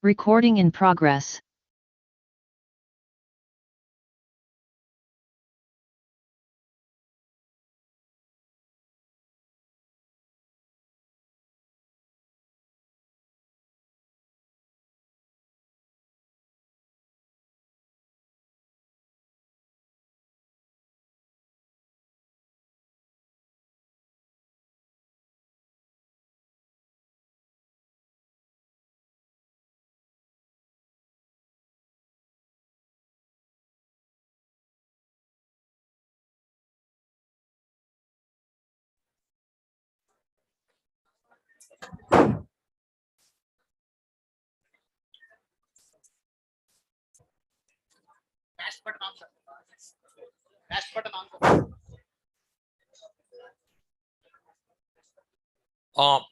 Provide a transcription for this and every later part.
Recording in progress.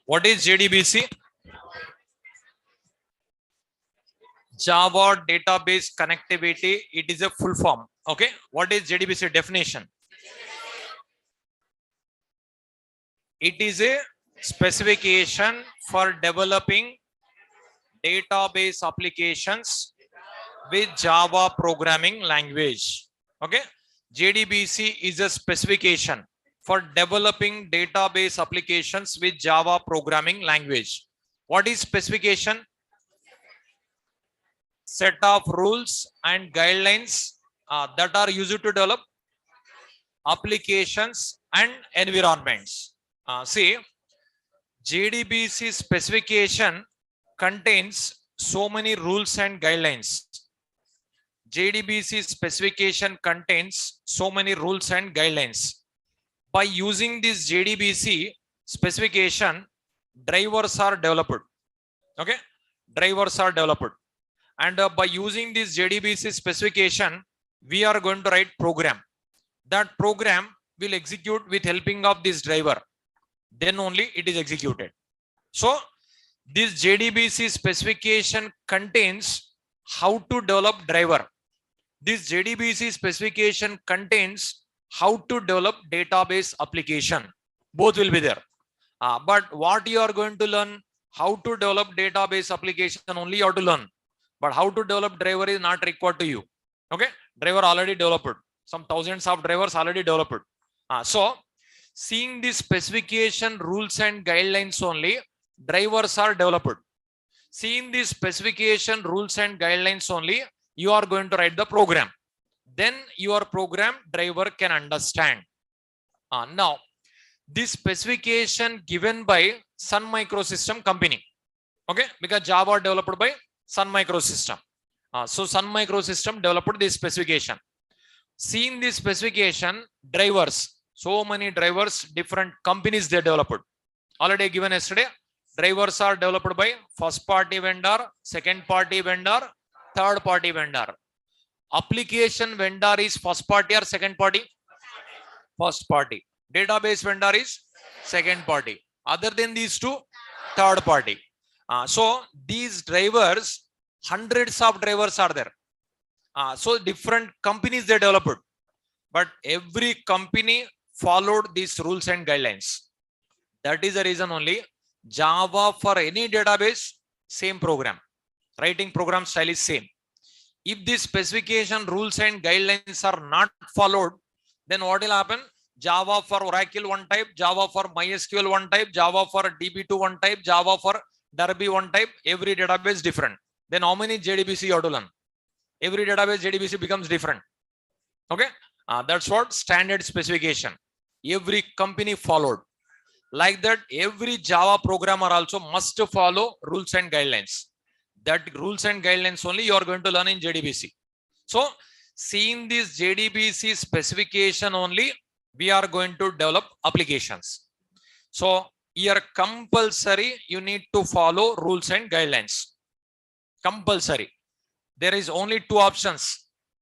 What is JDBC? Java Database Connectivity. It is a full form. Okay. What is JDBC definition? It is a specification for developing database applications with Java programming language. Okay. JDBC is a specification for developing database applications with Java programming language. What is specification? Set of rules and guidelines that are used to develop applications and environments. See, JDBC specification contains so many rules and guidelines. JDBC specification contains so many rules and guidelines. By using this JDBC specification, drivers are developed. Okay, drivers are developed. And by using this JDBC specification, we are going to write program. That program will execute with helping of this driver. Then only it is executed. So this JDBC specification contains how to develop driver. This JDBC specification contains how to develop database application. Both will be there. But what you are going to learn, how to develop database application only you have to learn. But how to develop driver is not required to you. Okay, driver already developed. Some thousands of drivers already developed. So seeing this specification, rules and guidelines only, drivers are developed. Seeing this specification, rules and guidelines only, you are going to write the program. Then your program driver can understand. Now, this specification given by Sun Microsystem company. Okay, because Java developed by Sun Microsystem. So Sun Microsystem developed this specification. Seeing this specification, drivers, so many drivers, different companies they developed. Already given yesterday, drivers are developed by first party vendor, second party vendor, third party vendor. Application vendor is first party or second party? First party. Database vendor is second party. Other than these two, third party. So these drivers, hundreds of drivers are there. So different companies they developed, but every company followed these rules and guidelines. That is the reason only Java for any database, same program. Writing program style is same. If this specification, rules and guidelines are not followed, then what will happen? Java for Oracle one type, Java for MySQL one type, Java for DB2 one type, Java for Derby one type, every database different. Then how many JDBC you have to learn? Every database JDBC becomes different. Okay, that's what standard specification. Every company followed. Like that, every Java programmer also must follow rules and guidelines. That rules and guidelines only you are going to learn in JDBC. So seeing this JDBC specification only, we are going to develop applications. So here compulsory, you need to follow rules and guidelines. Compulsory. There is only two options.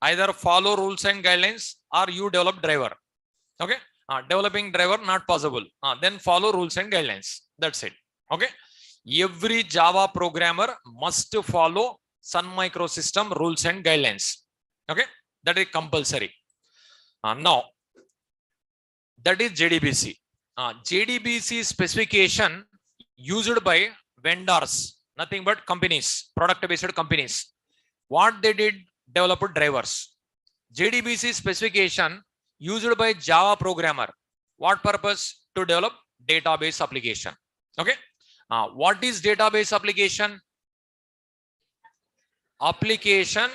Either follow rules and guidelines or you develop driver. Okay. Developing driver not possible. Then follow rules and guidelines. That's it. Okay. Every Java programmer must follow Sun Microsystem rules and guidelines. Okay. That is compulsory. Now, that is JDBC. JDBC specification used by vendors, nothing but companies, product-based companies. What they did, develop drivers. JDBC specification used by Java programmer. What purpose? To develop database application. Okay. What is database application? Application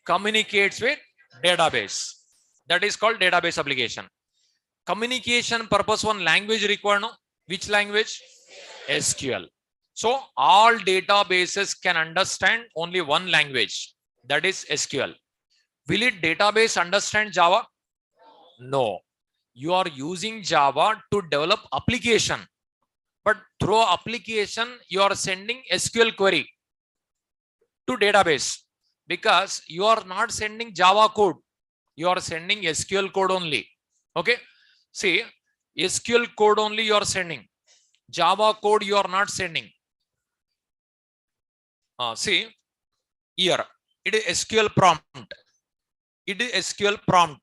communicates with database. That is called database application. Communication purpose, one language required. No? Which language? SQL. So all databases can understand only one language, that is SQL. Will it database understand Java? No. You are using Java to develop application, but through application you are sending SQL query to database, because you are not sending Java code, you are sending SQL code only. Okay. See, SQL code only you are sending, Java code you are not sending. See here, it is SQL prompt. It is SQL prompt.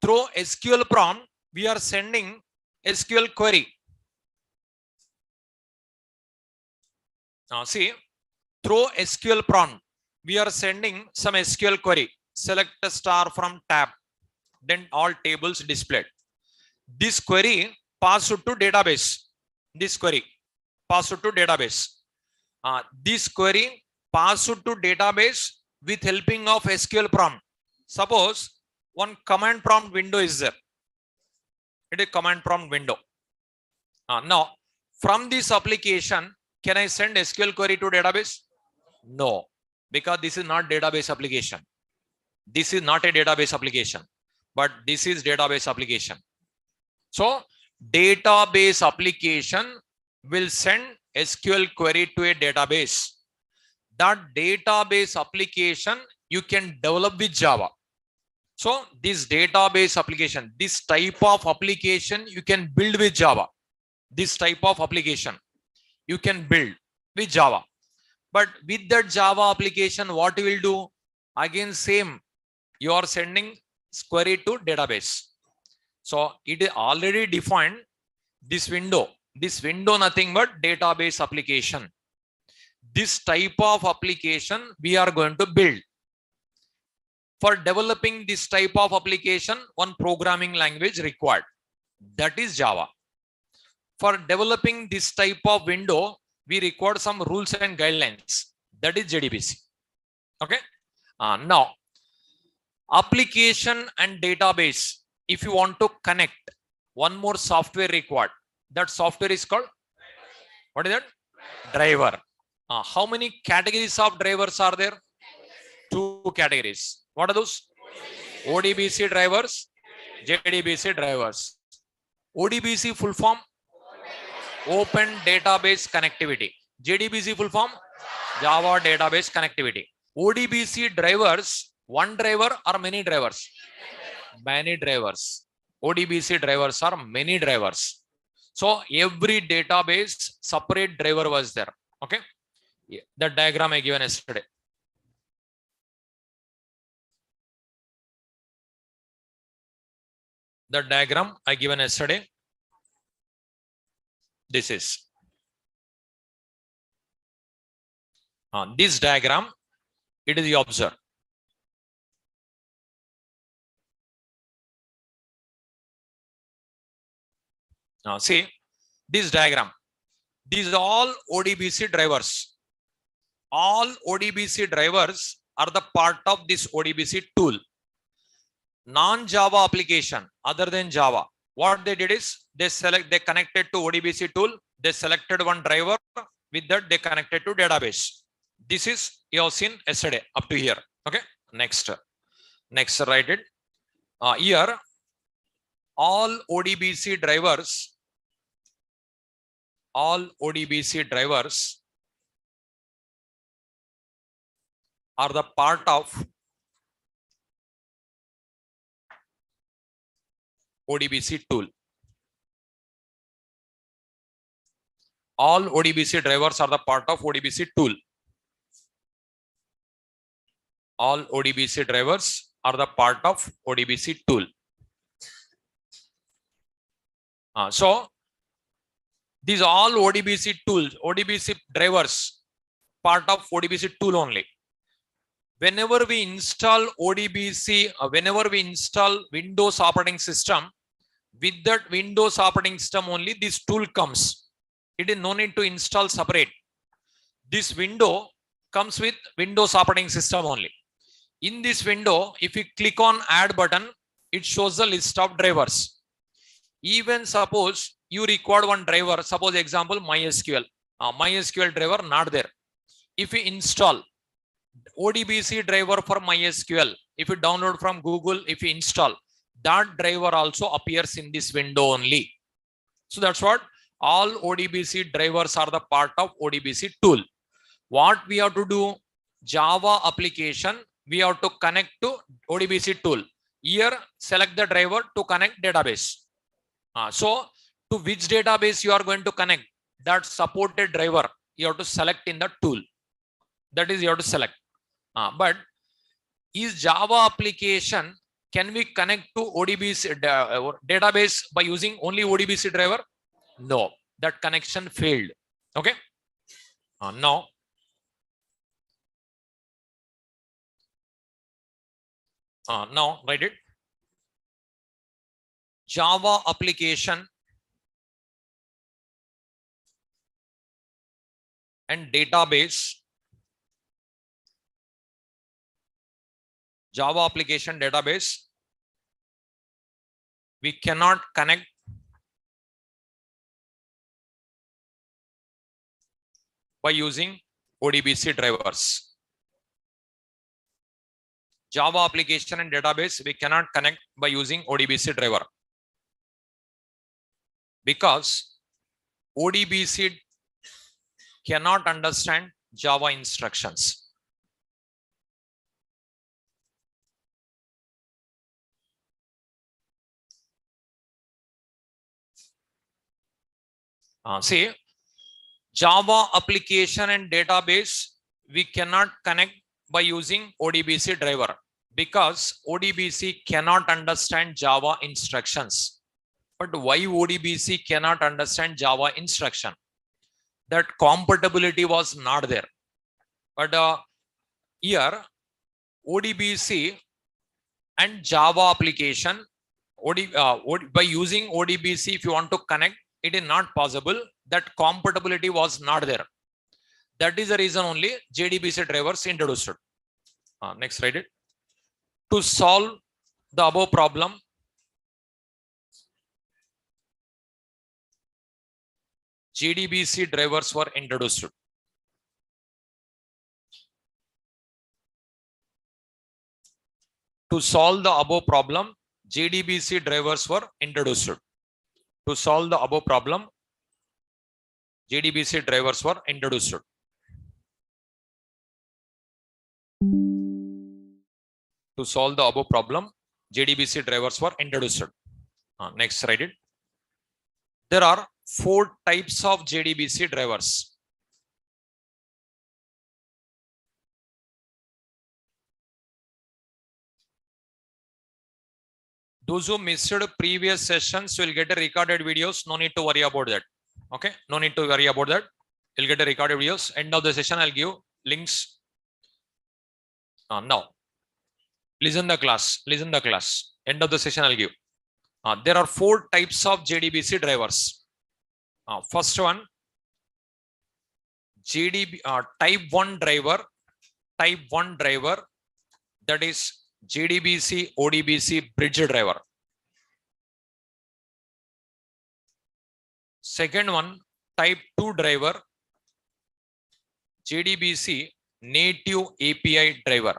Through SQL prompt, we are sending SQL query. See, through SQL prompt, we are sending some SQL query. Select a star from tab, then all tables displayed. This query passed to database. This query passed to database. This query passed to database with helping of SQL prompt. Suppose one command prompt window is there. It is command prompt window. Now, from this application, can I send SQL query to database? No, because this is not database application. This is not a database application, but this is database application. So database application will send SQL query to a database. That database application you can develop with Java. So this database application, this type of application you can build with Java. This type of application you can build with Java. But with that Java application, what you will do? Again, same. You are sending query to database. So it is already defined this window. This window nothing but database application. This type of application we are going to build. For developing this type of application, one programming language required. That is Java. For developing this type of window, we require some rules and guidelines. That is JDBC. Okay. Now, application and database. If you want to connect, one more software required. That software is called, what is that? Driver. How many categories of drivers are there? 2 categories. What are those? ODBC drivers, JDBC drivers. ODBC full form? Open Database Connectivity. JDBC full form? Java Database Connectivity. ODBC drivers, one driver or many drivers? Many drivers. ODBC drivers are many drivers. So every database separate driver was there. Okay. Yeah. The diagram I given yesterday. The diagram I given yesterday. This is this diagram. It is you observe. See this diagram. These are all ODBC drivers. All ODBC drivers are the part of this ODBC tool. Non-Java application other than Java, What they did is they connected to ODBC tool. They selected one driver. With that, they connected to database. This is you have seen yesterday up to here. Okay. Next, write it. Here, all ODBC drivers are the part of ODBC tool. All ODBC drivers are the part of ODBC tool. All ODBC drivers are the part of ODBC tool. So these all ODBC tools, ODBC drivers, part of ODBC tool only. Whenever we install ODBC, whenever we install Windows operating system, with that Windows operating system only this tool comes. It is no need to install separate. This window comes with Windows operating system only. In this window, if you click on add button, it shows the list of drivers. Even suppose you require one driver, suppose example MySQL, MySQL driver not there. If you install ODBC driver for MySQL, if you download from Google, if you install, that driver also appears in this window only. So that's what all ODBC drivers are the part of ODBC tool. What we have to do, Java application, we have to connect to ODBC tool. Here, select the driver to connect database. So to which database you are going to connect, that supported driver you have to select in the tool. That is, you have to select. But is Java application, can we connect to ODBC database by using only ODBC driver? No, that connection failed. Okay. Now write it. Java application and database. Java application database, we cannot connect by using ODBC drivers. Java application and database, we cannot connect by using ODBC driver, because ODBC cannot understand Java instructions. See, Java application and database, we cannot connect by using ODBC driver, because ODBC cannot understand Java instructions. But why ODBC cannot understand Java instruction? That compatibility was not there. But here, ODBC and Java application, by using ODBC, if you want to connect, it is not possible. That compatibility was not there. That is the reason only JDBC drivers introduced. Next, write it. To solve the above problem, JDBC drivers were introduced. To solve the above problem, JDBC drivers were introduced. To solve the above problem, JDBC drivers were introduced. To solve the above problem, JDBC drivers were introduced. Next, write it. There are 4 types of JDBC drivers. Those who missed previous sessions will get a recorded videos. No need to worry about that. Okay, no need to worry about that. You'll get a recorded videos. End of the session, I'll give links. Now, listen the class. Listen the class. End of the session, I'll give. There are 4 types of JDBC drivers. First one, type 1 driver. Type 1 driver, that is JDBC ODBC bridge driver. Second one, type 2 driver, JDBC native API driver.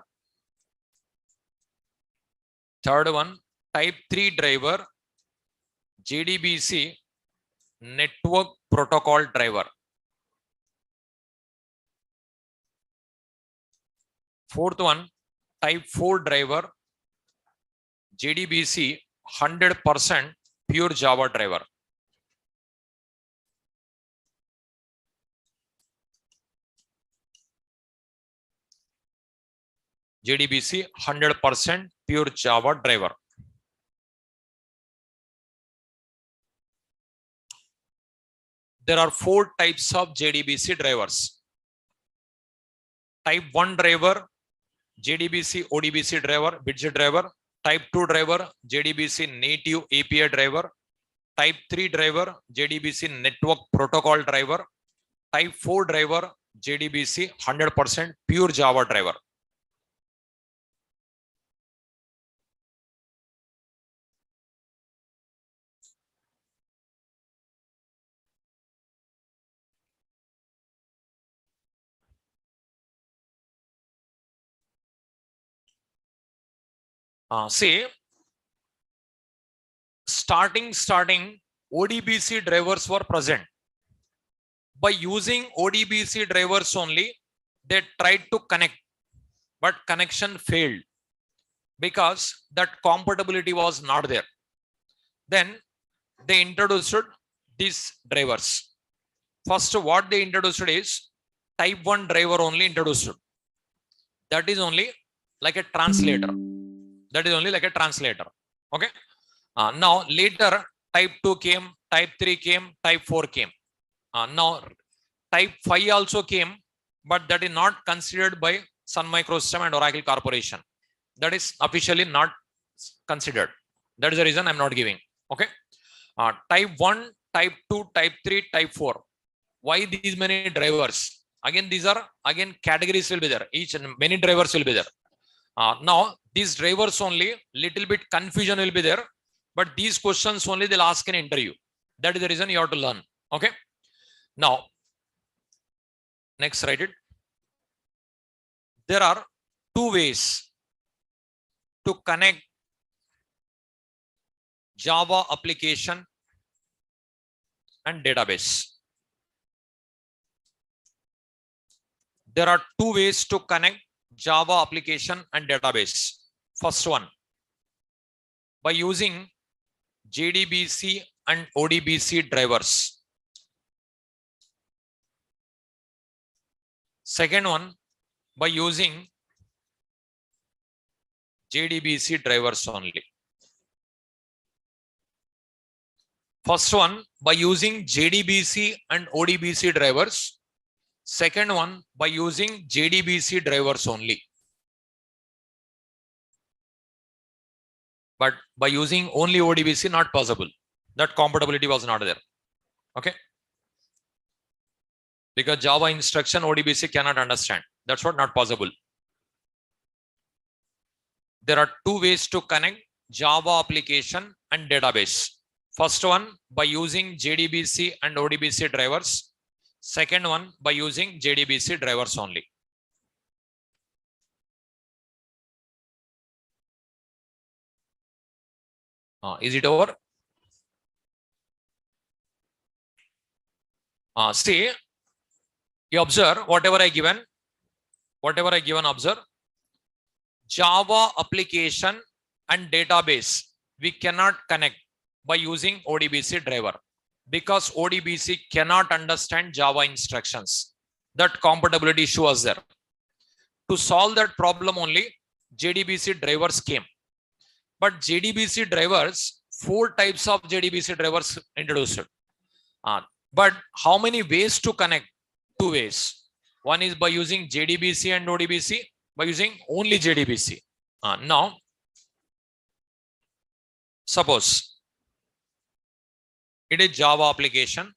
Third one, type 3 driver, JDBC network protocol driver. Fourth one, type 4 driver, JDBC 100% pure Java driver. JDBC 100% pure Java driver. There are 4 types of JDBC drivers. Type 1 driver, JDBC ODBC driver, widget driver. Type 2 driver, JDBC native API driver. Type 3 driver, JDBC network protocol driver. Type 4 driver, JDBC 100% pure Java driver. See, starting ODBC drivers were present. By using ODBC drivers only, they tried to connect, but connection failed because that compatibility was not there. Then they introduced these drivers. First, what they introduced is type 1 driver only introduced. That is only like a translator. Okay. Now later type 2 came, type 3 came, type 4 came. Now type 5 also came, but that is not considered by Sun Microsystem and Oracle Corporation. That is officially not considered. That is the reason I'm not giving. Okay. Type 1, type 2, type 3, type 4. Why these many drivers? Again, these are categories will be there. Each and many drivers will be there. Now these drivers only little bit confusion will be there, but these questions only they'll ask in interview. That is the reason you have to learn. Okay. Now, next, write it. There are 2 ways to connect Java application and database. There are 2 ways to connect Java application and database. First one, by using JDBC and ODBC drivers. Second one, by using JDBC drivers only. First one, by using JDBC and ODBC drivers. Second one, by using JDBC drivers only. But by using only ODBC, not possible. That compatibility was not there. Okay. Because Java instruction ODBC cannot understand. That's what not possible. There are 2 ways to connect Java application and database. First one, by using JDBC and ODBC drivers. Second one, by using JDBC drivers only. Is it over? See, you observe whatever I given, observe. Java application and database we cannot connect by using ODBC driver, because ODBC cannot understand Java instructions. That compatibility issue was there. To solve that problem only, JDBC drivers came. But JDBC drivers, 4 types of JDBC drivers introduced. But how many ways to connect? 2 ways. One is by using JDBC and ODBC, by using only JDBC. Now, suppose it is Java application.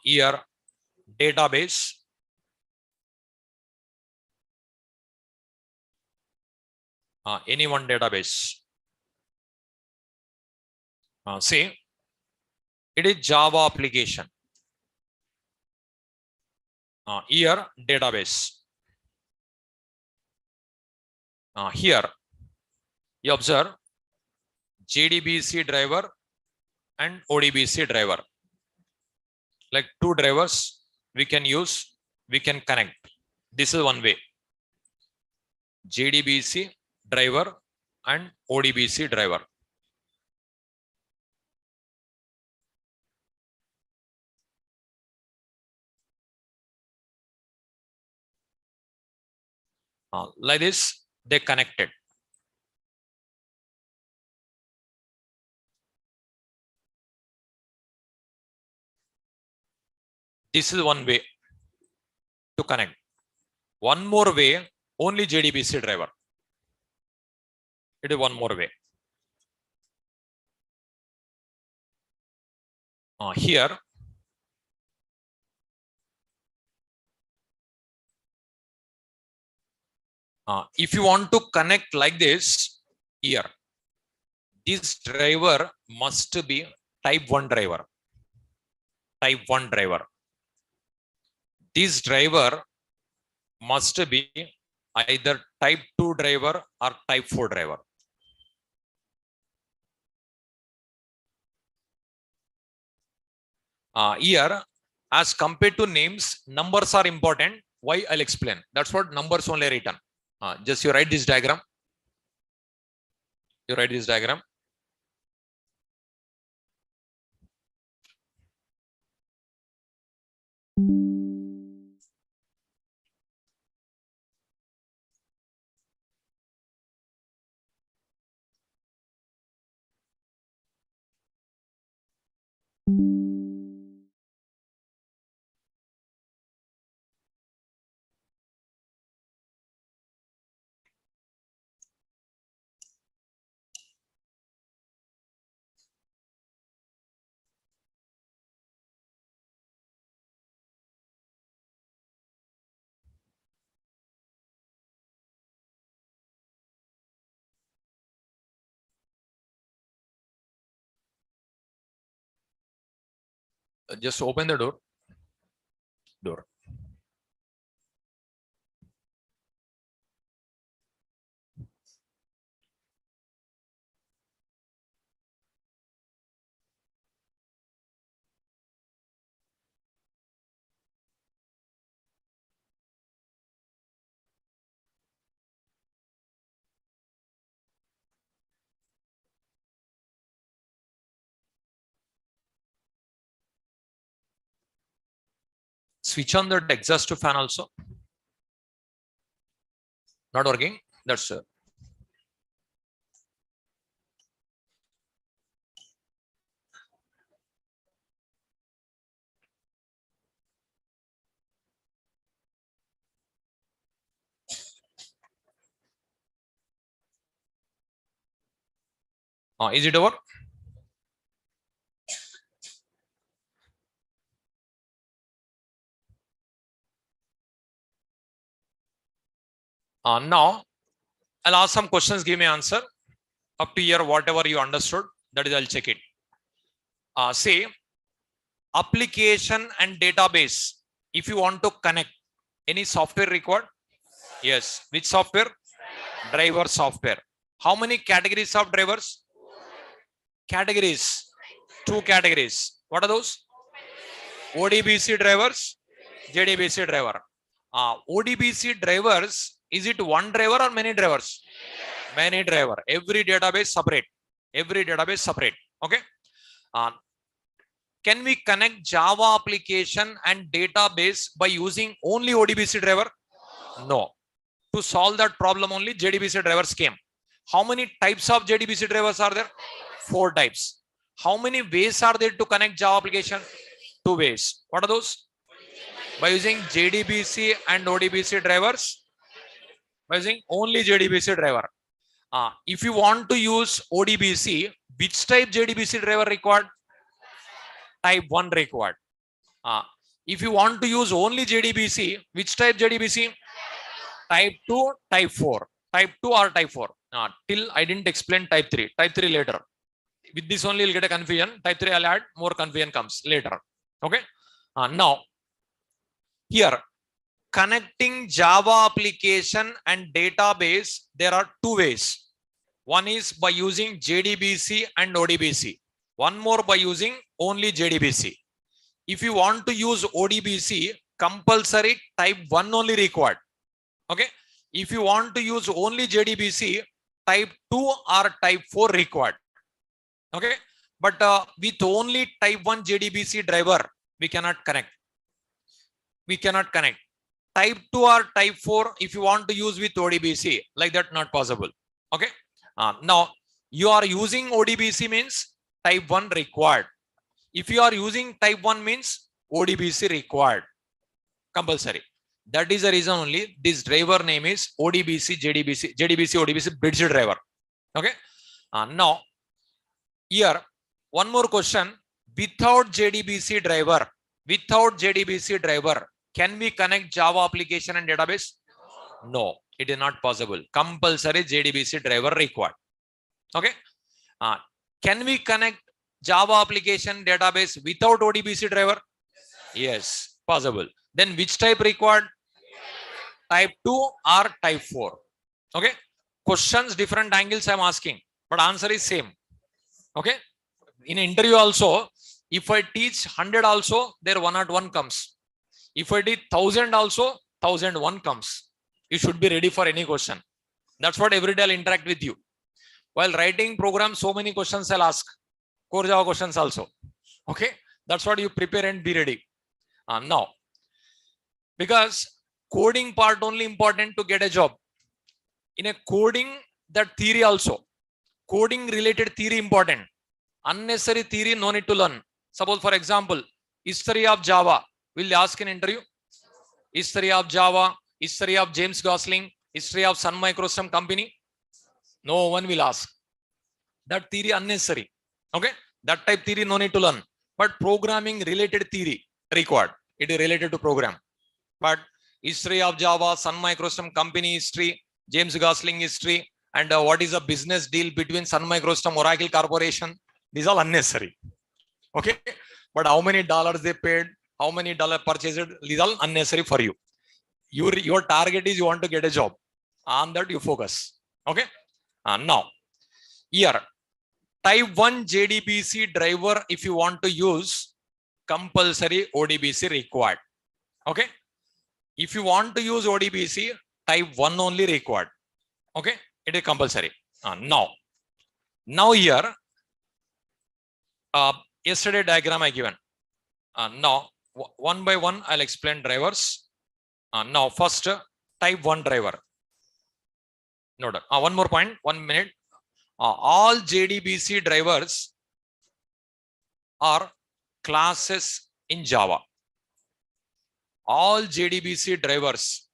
Here, database. Any one database. See, It is Java application. Here database. Here you observe JDBC driver and ODBC driver. Like two drivers we can use, we can connect. This is one way. JDBC driver and ODBC driver. Like this, they connected. This is one way to connect. One more way, only JDBC driver. It is one more way. Here, if you want to connect like this, here, this driver must be type 1 driver. Type 1 driver. This driver must be either type 2 driver or type 4 driver. Here, as compared to names, numbers are important. Why? I'll explain. That's what numbers only written. Just you write this diagram. You write this diagram. Just open the door. Door. Switch on the exhaust fan also. Not working. That's is it over? Now I'll ask some questions. Give me answer. Up to here, whatever you understood, that is I'll check it. Say application and database. If you want to connect, any software required? Yes. Which software? Driver software. How many categories of drivers? Categories. Two categories. What are those? ODBC drivers, JDBC driver. ODBC drivers, is it one driver or many drivers? Many driver. Every database separate. Every database separate. Okay. Can we connect Java application and database by using only ODBC driver? No. To solve that problem, only JDBC drivers came. How many types of JDBC drivers are there? 4 types. How many ways are there to connect Java application? 2 ways. What are those? By using JDBC and ODBC drivers. By using only JDBC driver. If you want to use ODBC, which type JDBC driver required? Type 1 required. If you want to use only JDBC, which type JDBC? Type 2, type 4. Type 2 or type 4. Till I didn't explain type 3. Type 3 later. With this only you'll get a confusion. Type 3 I'll add, more confusion comes later. Okay. Now, here, connecting Java application and database, there are two ways. One is by using JDBC and ODBC. One more by using only JDBC. If you want to use ODBC, compulsory type 1 only required. Okay. If you want to use only JDBC, type 2 or type 4 required. Okay. But with only type 1 JDBC driver, we cannot connect. We cannot connect. Type 2 or type 4, if you want to use with ODBC, like that, not possible. Okay. Now, you are using ODBC means type 1 required. If you are using type 1 means ODBC required. Compulsory. That is the reason only this driver name is ODBC, JDBC, ODBC bridge driver. Okay. Now, here, one more question. Without JDBC driver, can we connect Java application and database? No, it is not possible. Compulsory JDBC driver required. Okay. Can we connect Java application database without ODBC driver? Yes, possible. Then which type required? Type 2 or type 4. Okay. Questions, different angles I'm asking, but answer is same. Okay. In an interview also, if I teach 100 also, there 101 comes. If I did 1000 also, 1001 comes. You should be ready for any question. That's what every day I'll interact with you. While writing program, so many questions I'll ask. Core Java questions also. Okay. That's what you prepare and be ready. Now, because coding part only important to get a job. In a coding, that theory also. Coding related theory important. Unnecessary theory no need to learn. Suppose for example, history of Java. Will they ask in interview? History of Java, history of James Gosling, history of Sun Microsystem company. No one will ask. That theory unnecessary. Okay. That type theory no need to learn. But programming related theory required. It is related to program. But history of Java, Sun Microsystem company history, James Gosling history, and what is a business deal between Sun Microsystem Oracle Corporation. These are unnecessary. Okay. But how many dollars they paid, how many dollars purchased, these are unnecessary for you. Your target is you want to get a job. On that you focus. Okay. Now, here, type 1 JDBC driver, if you want to use, compulsory ODBC required. Okay. If you want to use ODBC, type 1 only required. Okay. It is compulsory. Now here, yesterday diagram I given. Now, one by one, I'll explain drivers. Now, first, type 1 driver. Note. One more point, 1 minute. All JDBC drivers are classes in Java. All JDBC drivers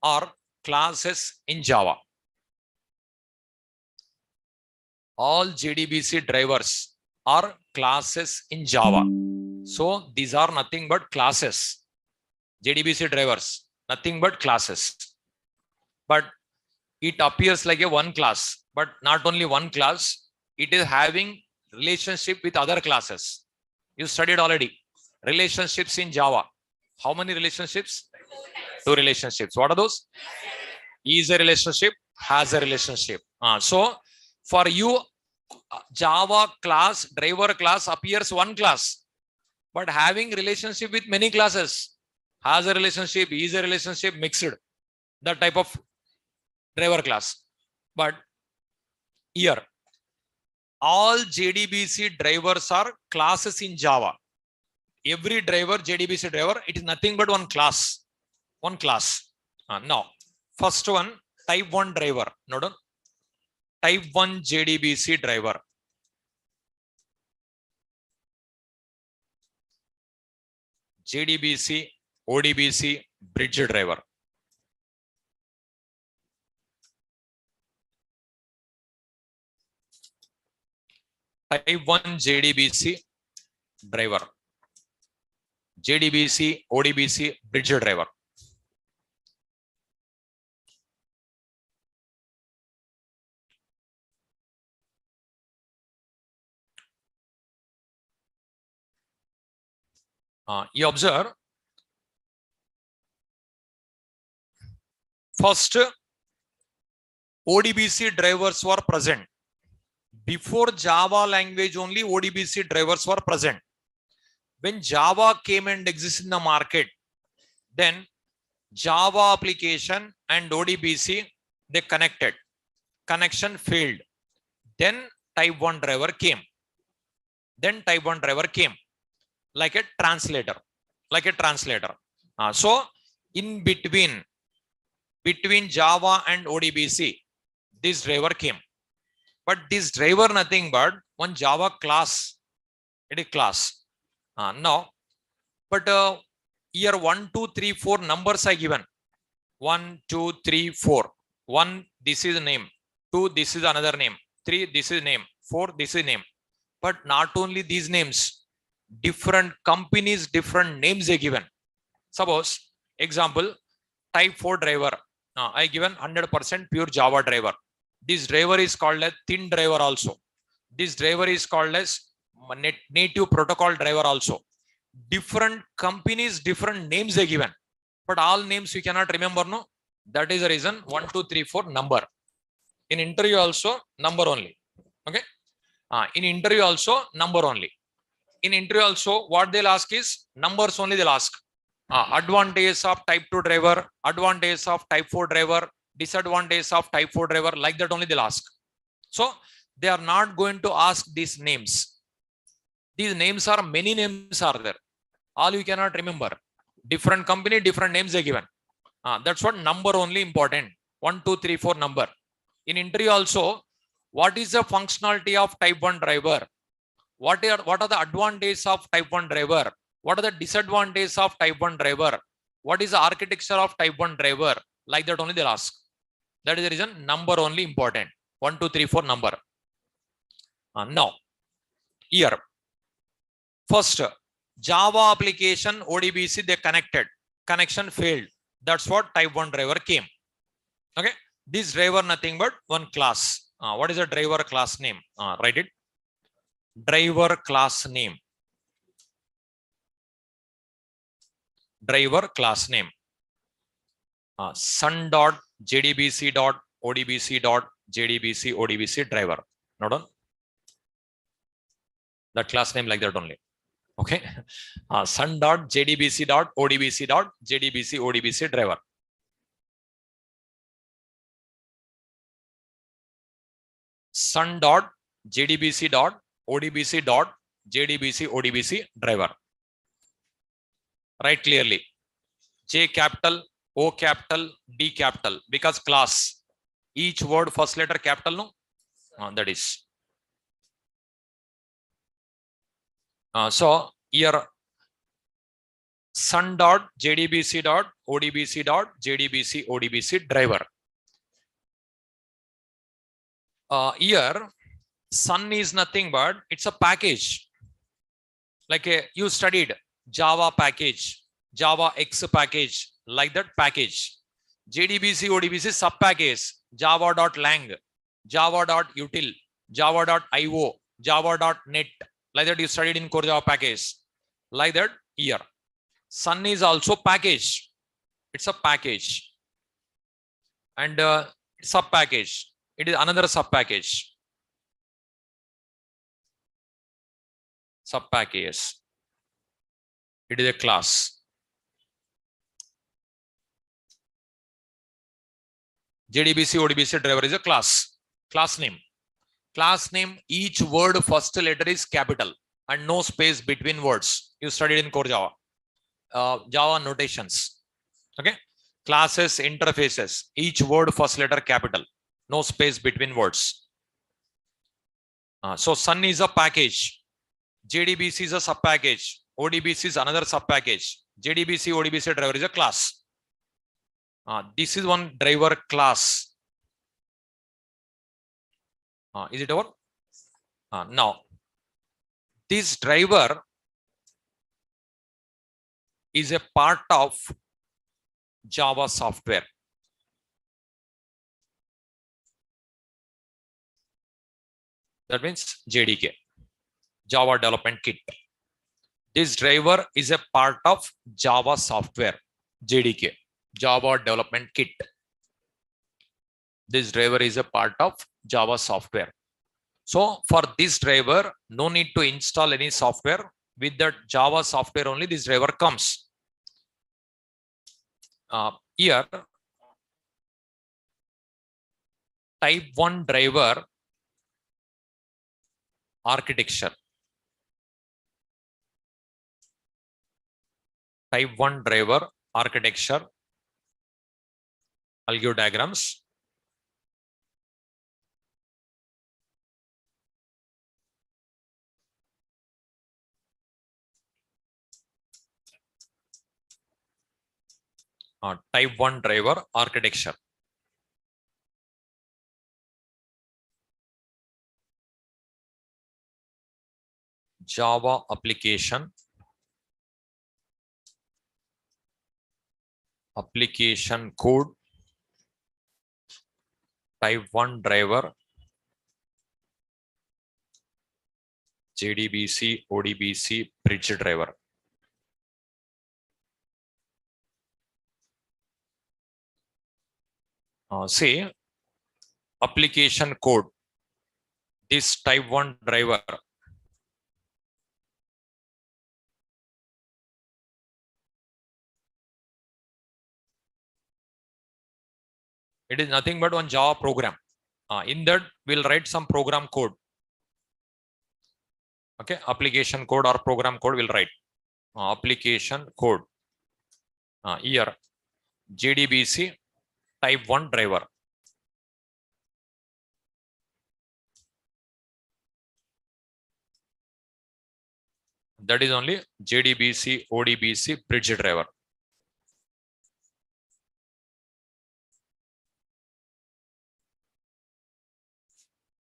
are classes in Java. All JDBC drivers are classes in Java. So these are nothing but classes. JDBC drivers, nothing but classes. But it appears like a one class, but not only one class, it is having relationship with other classes. You studied already. Relationships in Java. How many relationships? 2 relationships. What are those? Is a relationship, has a relationship. So for you, Java class, driver class appears one class, but having relationship with many classes, has a relationship, is a relationship, mixed, that type of driver class. But here, all JDBC drivers are classes in Java. Every driver, JDBC driver, it is nothing but one class. One class. Now, first one, type 1 driver. Note down. Type 1 JDBC driver. JDBC, ODBC, bridge driver. Type 1 JDBC driver. JDBC, ODBC, bridge driver. You observe first ODBC drivers were present. Before Java language only ODBC drivers were present. When Java came and existed in the market, then Java application and ODBC, they connected. Connection failed. Then type 1 driver came. Like a translator. So in between Java and ODBC, this driver came. But this driver nothing but one Java class. It is class. Now, but here 1, 2, 3, 4 numbers are given. 1, 2, 3, 4. 1, this is name. 2, this is another name. 3, this is name. 4, this is name. But not only these names, different companies, different names are given. Suppose, example, type 4 driver. I given 100% pure Java driver. This driver is called as thin driver also. This driver is called as native protocol driver also. Different companies, different names are given. But all names you cannot remember, no? That is the reason 1, 2, 3, 4 number. In interview also, number only. Okay? In interview also, number only. In interview also, what they'll ask is numbers only they'll ask. Advantages of type 2 driver, advantages of type 4 driver, disadvantages of type 4 driver, like that only they'll ask. So they are not going to ask these names. These names are, many names are there. All you cannot remember. Different company, different names are given. That's what number only important. 1, 2, 3, 4 number. In interview also, what is the functionality of type 1 driver? What are the advantages of type 1 driver? What are the disadvantages of type 1 driver? What is the architecture of type 1 driver? Like that only they'll ask. That is the reason number only important. 1, 2, 3, 4 number. Now, here, first, Java application, ODBC, they connected. Connection failed. That's what type 1 driver came. Okay. This driver nothing but one class. What is the driver class name? Write it. Driver class name. Driver class name. sun.jdbc.odbc.jdbc driver. Note on that class name like that only. Okay. sun.jdbc.odbc.jdbc driver. sun.jdbc.odbc.jdbc driver. Write clearly. J capital, O capital, D capital, because class. Each word first letter capital, no? That is. So here sun.jdbc.odbc.jdbc driver. Here sun is nothing but it's a package. Like you studied Java package, Java X package, like that package. JDBC, ODBC sub package, java.lang, java.util, java.io, java.net, like that you studied in core Java package. Like that here. Sun is also package. It's a package. And sub package. It is another sub package. Sub package. It is a class. JDBC, ODBC driver is a class. Class name. Class name, each word first letter is capital and no space between words. You studied in core Java. Java notations. Okay. Classes, interfaces, each word first letter capital. No space between words. So sun is a package. JDBC is a sub package. ODBC is another sub package. JDBC, ODBC driver is a class. This is one driver class. Is it over? Now, this driver is a part of Java software. That means JDK, Java Development Kit. This driver is a part of Java software, JDK, Java Development Kit. This driver is a part of Java software. So for this driver, no need to install any software. With the Java software only, this driver comes. Here, type 1 driver architecture. Type 1 driver architecture. I'll give diagrams. Type 1 driver architecture. Java application code, type 1 driver, JDBC, ODBC, bridge driver. Say application code, this type 1 driver. It is nothing but one Java program. In that, we'll write some program code. Okay, application code or program code will write. Application code. Here, JDBC type 1 driver. That is only JDBC, ODBC, bridge driver.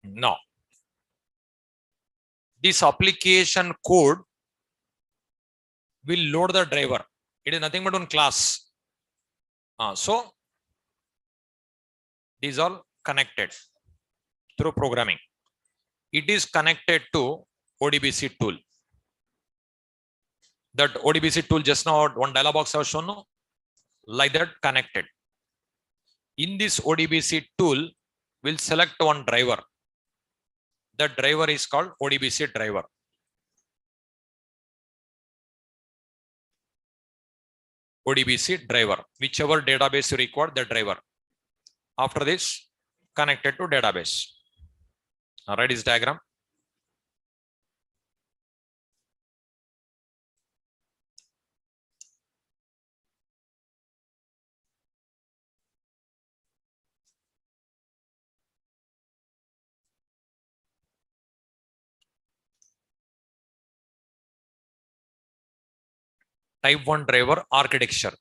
Now, this application code will load the driver. It is nothing but one class. So, these are connected through programming. It is connected to ODBC tool. That ODBC tool just now, one dialog box I have shown, no? Like that connected. In this ODBC tool, we'll select one driver. The driver is called ODBC driver. ODBC driver, whichever database you require, the driver. After this, connected to database. Write this diagram. Type 1 driver architecture.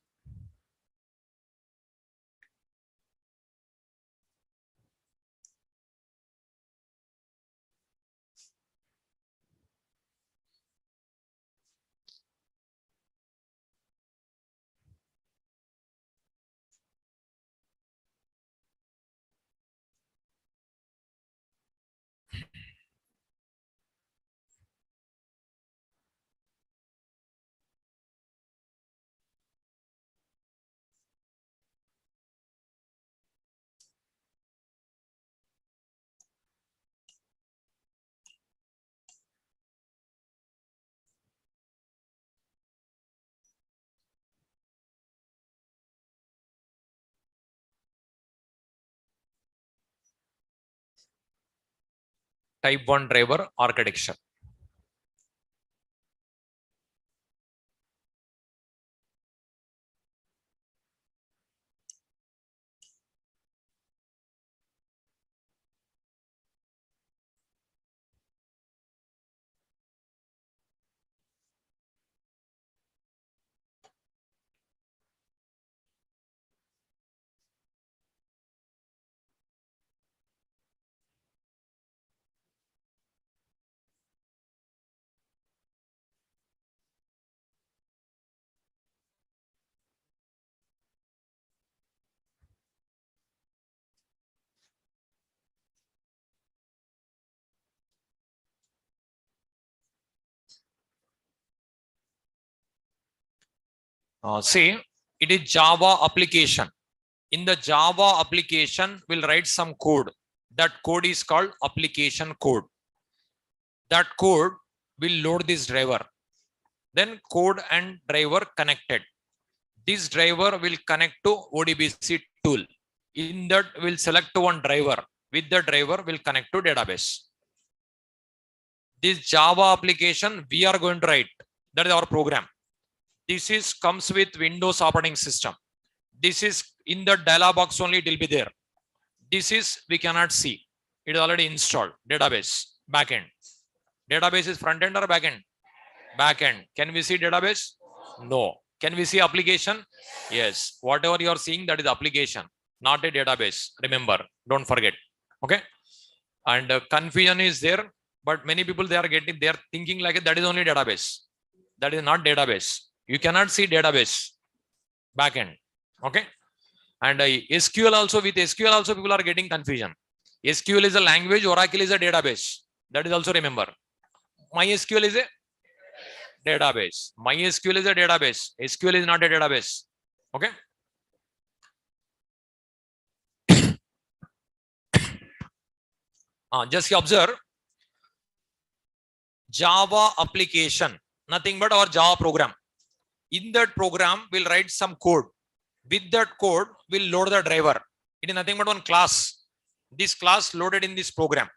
Type 1 driver architecture. See, it is Java application. In the Java application, we'll write some code. That code is called application code. That code will load this driver. Then code and driver connected. This driver will connect to ODBC tool. In that, we'll select one driver. With the driver, we'll connect to database. This Java application we are going to write. That is our program. This is comes with Windows operating system. This is in the dialog box only, it will be there. This is we cannot see. It is already installed. Database, backend. Database is front end or back end? Back end. Can we see database? No. Can we see application? Yes. Whatever you are seeing, that is application, not a database. Remember, don't forget. Okay. And confusion is there, but many people they are thinking like that is only database. That is not database. You cannot see database backend. Okay. And SQL also, with SQL also people are getting confusion. SQL is a language, Oracle is a database. That is also remember. MySQL is a database. MySQL is a database. SQL is not a database. Okay. Just observe Java application, nothing but our Java program. In that program, we'll write some code. With that code, we'll load the driver. It is nothing but one class. This class loaded in this program.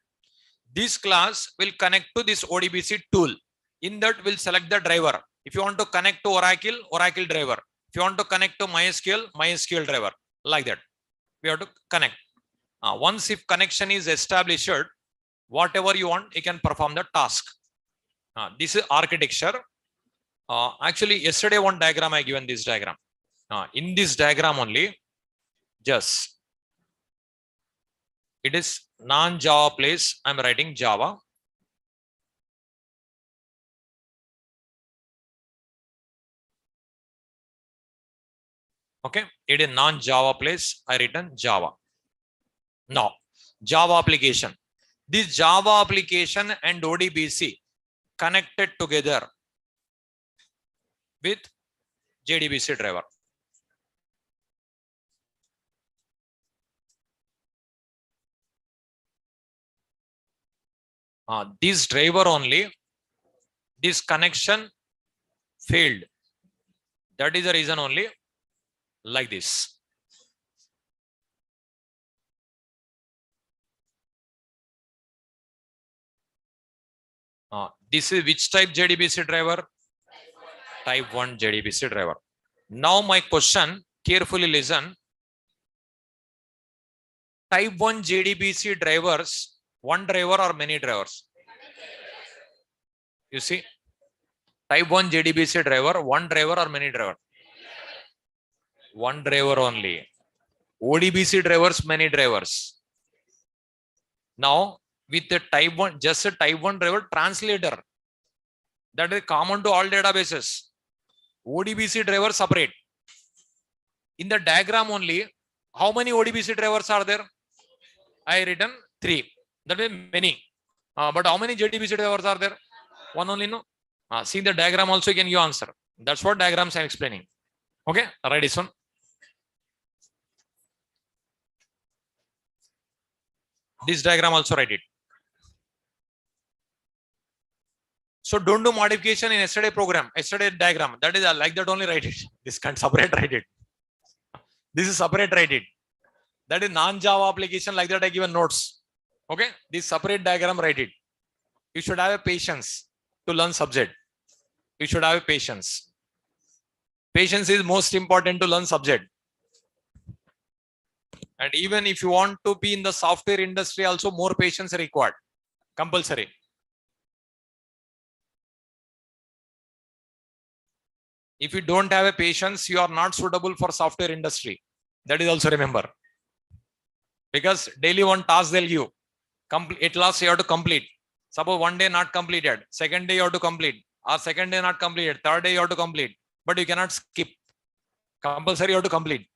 This class will connect to this ODBC tool. In that, we'll select the driver. If you want to connect to Oracle, Oracle driver. If you want to connect to MySQL, MySQL driver. Like that. We have to connect. Once if connection is established, whatever you want, you can perform the task. This is architecture. Actually, yesterday one diagram I given this diagram. In this diagram only, just it is non-Java place. I'm writing Java. Okay, it is non-Java place. I written Java. Now, Java application. This Java application and ODBC connected together with JDBC driver. This driver only, this connection failed. That is the reason only like this. This is which type JDBC driver? Type 1 JDBC driver. Now my question, carefully listen. Type 1 JDBC drivers, one driver or many drivers? You see, type 1 JDBC driver, one driver or many driver? One driver only. ODBC drivers, many drivers. Now, with the type 1, just a type 1 driver translator. That is common to all databases. ODBC driver separate. In the diagram only, how many ODBC drivers are there? I written 3. That is many. But how many JDBC drivers are there? One only, no? See the diagram also, you can give answer. That's what diagrams I'm explaining. Okay, write this one. This diagram also write it. So don't do modification in yesterday program, yesterday diagram. That is like that only write it. This can't separate write it. This is separate write it. That is non-Java application, like that I given notes. Okay, this separate diagram write it. You should have a patience to learn subject. You should have a patience. Patience is most important to learn subject. And even if you want to be in the software industry, also more patience required. Compulsory. If you don't have a patience, you are not suitable for software industry. That is also remember. Because daily one task they'll give. At last you have to complete. Suppose one day not completed, second day you have to complete, or second day not completed, third day you have to complete. But you cannot skip. Compulsory you have to complete.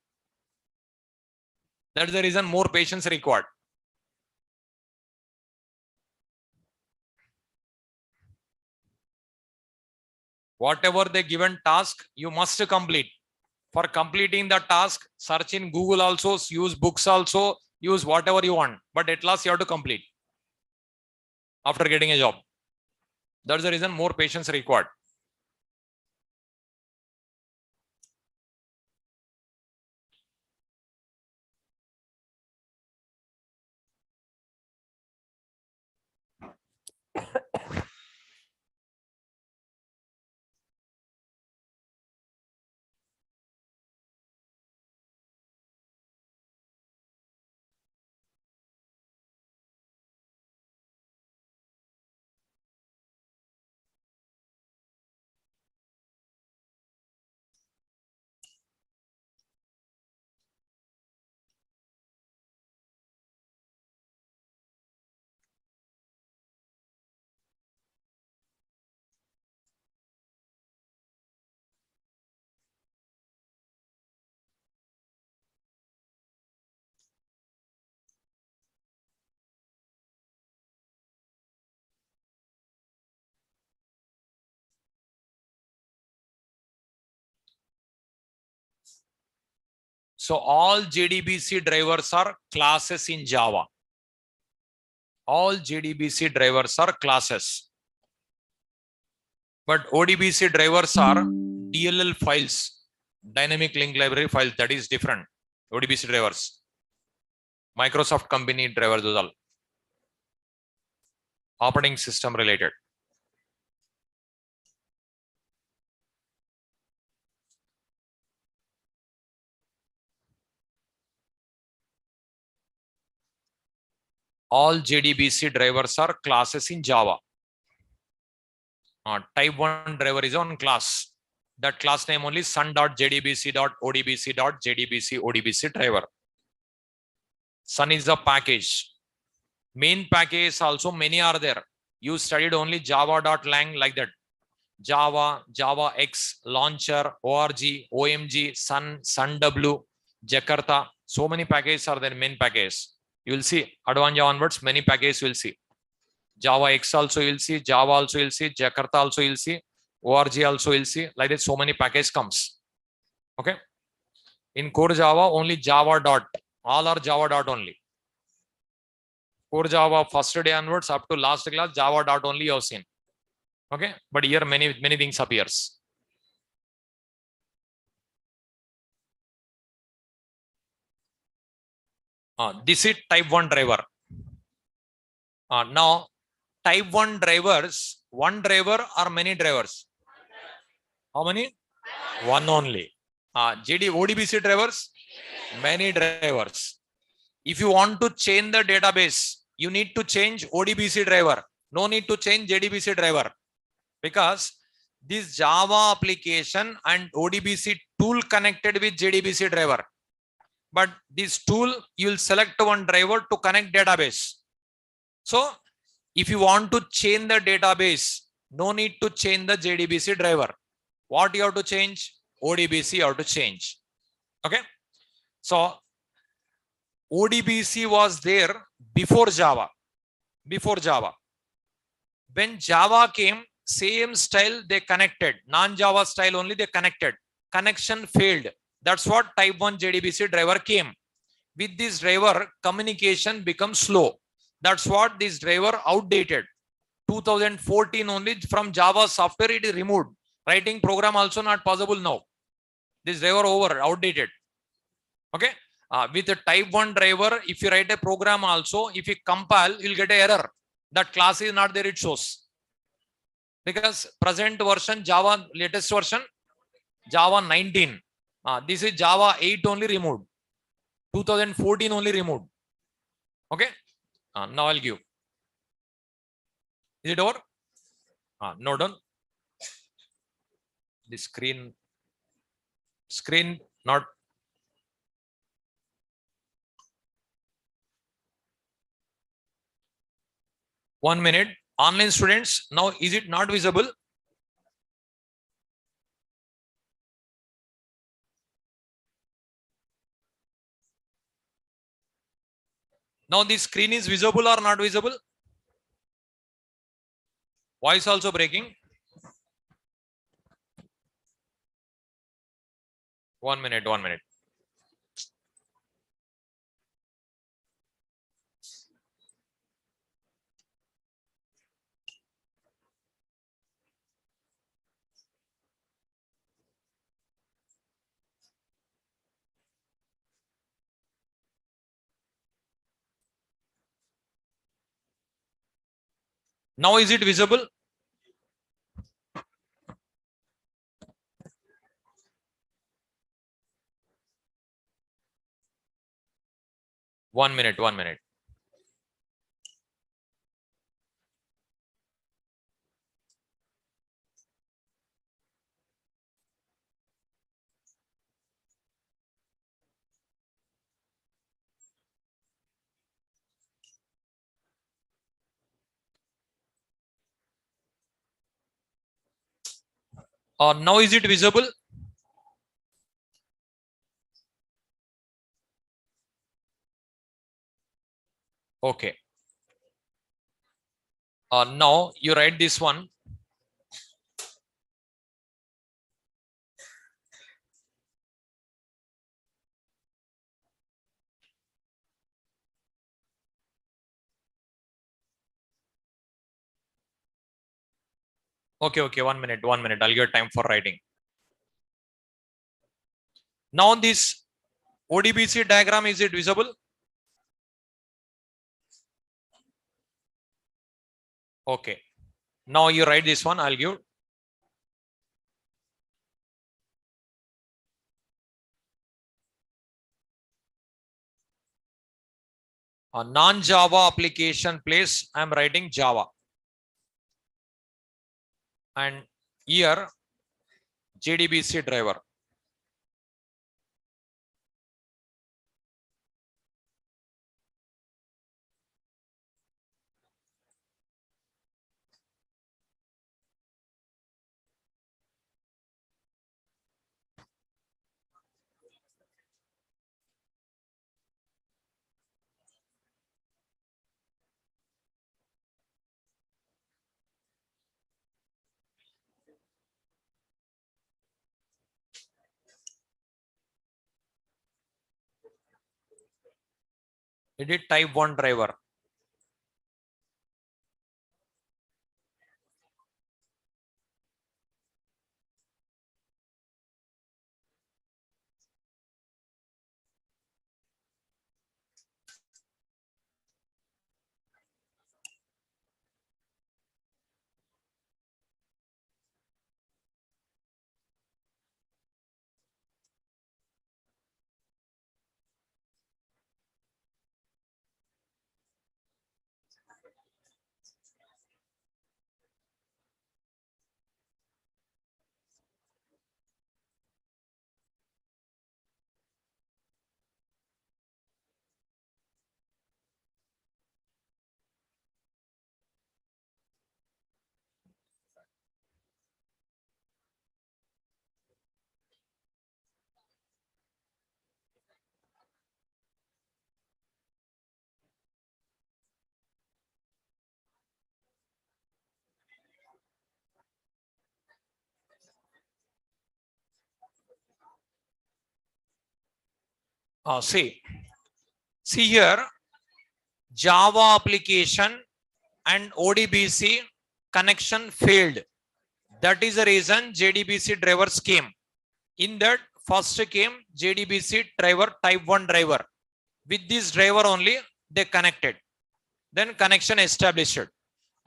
That is the reason more patience required. Whatever the given task, you must complete. For completing the task, search in Google also, use books also, use whatever you want. But at last you have to complete after getting a job. That's the reason more patience required. So all JDBC drivers are classes in Java. All JDBC drivers are classes. But ODBC drivers are DLL files, dynamic link library files. That is different. ODBC drivers. Microsoft company drivers, those all. Operating system related. All JDBC drivers are classes in Java. Type 1 driver is on class. That class name only sun.jdbc.odbc.jdbc ODBC driver. Sun is the package. Main package also many are there. You studied only java.lang like that. Java, Java X, Launcher, ORG, OMG, Sun, SunW, Jakarta. So many packages are there, main package. You will see advanced Java onwards, many packages you will see. Java X also you will see, Java also you will see, Jakarta also you will see, ORG also you will see. Like that, so many packages comes. Okay. In core Java, only Java dot. All are Java dot only. Core Java first day onwards up to last class, Java dot only you have seen. Okay. But here many things appears. This is type 1 driver. Now, type 1 drivers, one driver or many drivers? How many? One only. ODBC drivers? Many drivers. If you want to change the database, you need to change ODBC driver. No need to change JDBC driver. Because this Java application and ODBC tool connected with JDBC driver. But this tool, you will select one driver to connect database. So if you want to change the database, no need to change the JDBC driver. What you have to change? ODBC you have to change. Okay. So ODBC was there before Java. Before Java. When Java came, same style they connected. Non-Java style only they connected. Connection failed. That's what type 1 JDBC driver came. With this driver, communication becomes slow. That's what this driver outdated. 2014 only from Java software it is removed. Writing program also not possible now. This driver over, outdated. Okay. With the type 1 driver, if you write a program also, if you compile, you'll get an error. That class is not there, it shows. Because present version, Java latest version, Java 19. This is Java 8 only removed. 2014 only removed. Okay. Now I'll give. Is it over? No done. The screen not. One minute. Online students, now is it not visible? Now the screen is visible or not visible? Voice also breaking. 1 minute, 1 minute. Now is it visible? One minute, 1 minute. Now is it visible? Okay. Now you write this one. Okay, okay, 1 minute, 1 minute. I'll get time for writing. Now this ODBC diagram, is it visible? Okay. Now you write this one. I'll give. A non-Java application place, I'm writing Java. And here JDBC driver. It is type 1 driver. See here, Java application and ODBC connection failed. That is the reason JDBC drivers came. In that first came JDBC driver type 1 driver. With this driver only they connected. Then connection established.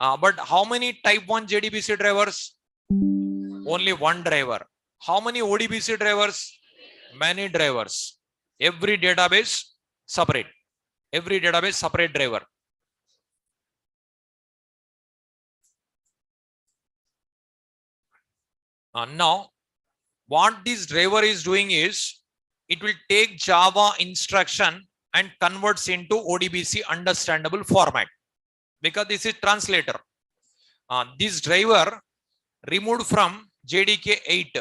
But how many type 1 JDBC drivers? Only one driver. How many ODBC drivers? Many drivers. Every database separate. Every database separate driver. Now, what this driver is doing is, it will take Java instruction and converts into ODBC understandable format, because this is translator. This driver removed from JDK 8,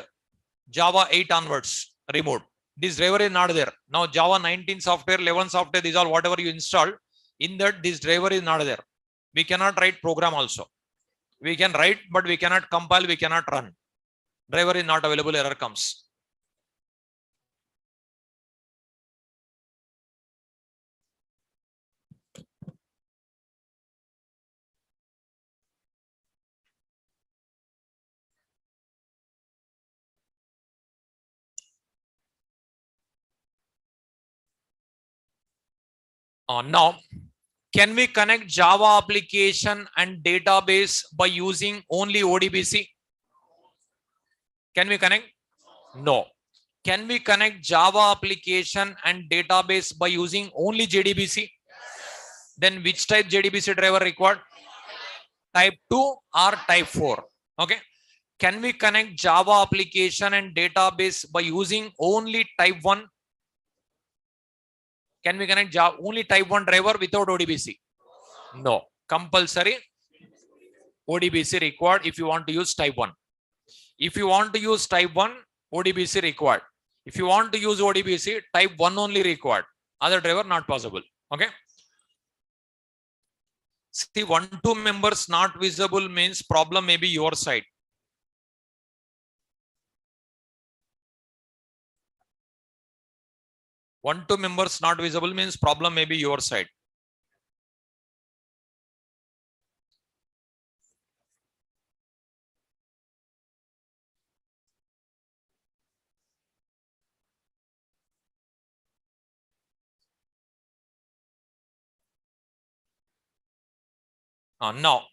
Java 8 onwards, removed. This driver is not there. Now Java 19 software, 11 software, these are whatever you install, in that this driver is not there. We cannot write program also. We can write, but we cannot compile, we cannot run. Driver is not available, error comes. Now, can we connect Java application and database by using only ODBC? Can we connect? No. Can we connect Java application and database by using only JDBC? Then which type JDBC driver required? Type 2 or type 4? Okay. Can we connect Java application and database by using only type 1? Can we connect Java only type 1 driver without ODBC? No. Compulsory ODBC required if you want to use type 1. If you want to use type 1, ODBC required. If you want to use ODBC, type 1 only required. Other driver not possible. Okay. See, 1-2 members not visible means problem may be your side. One, two members not visible means problem may be your side. Now,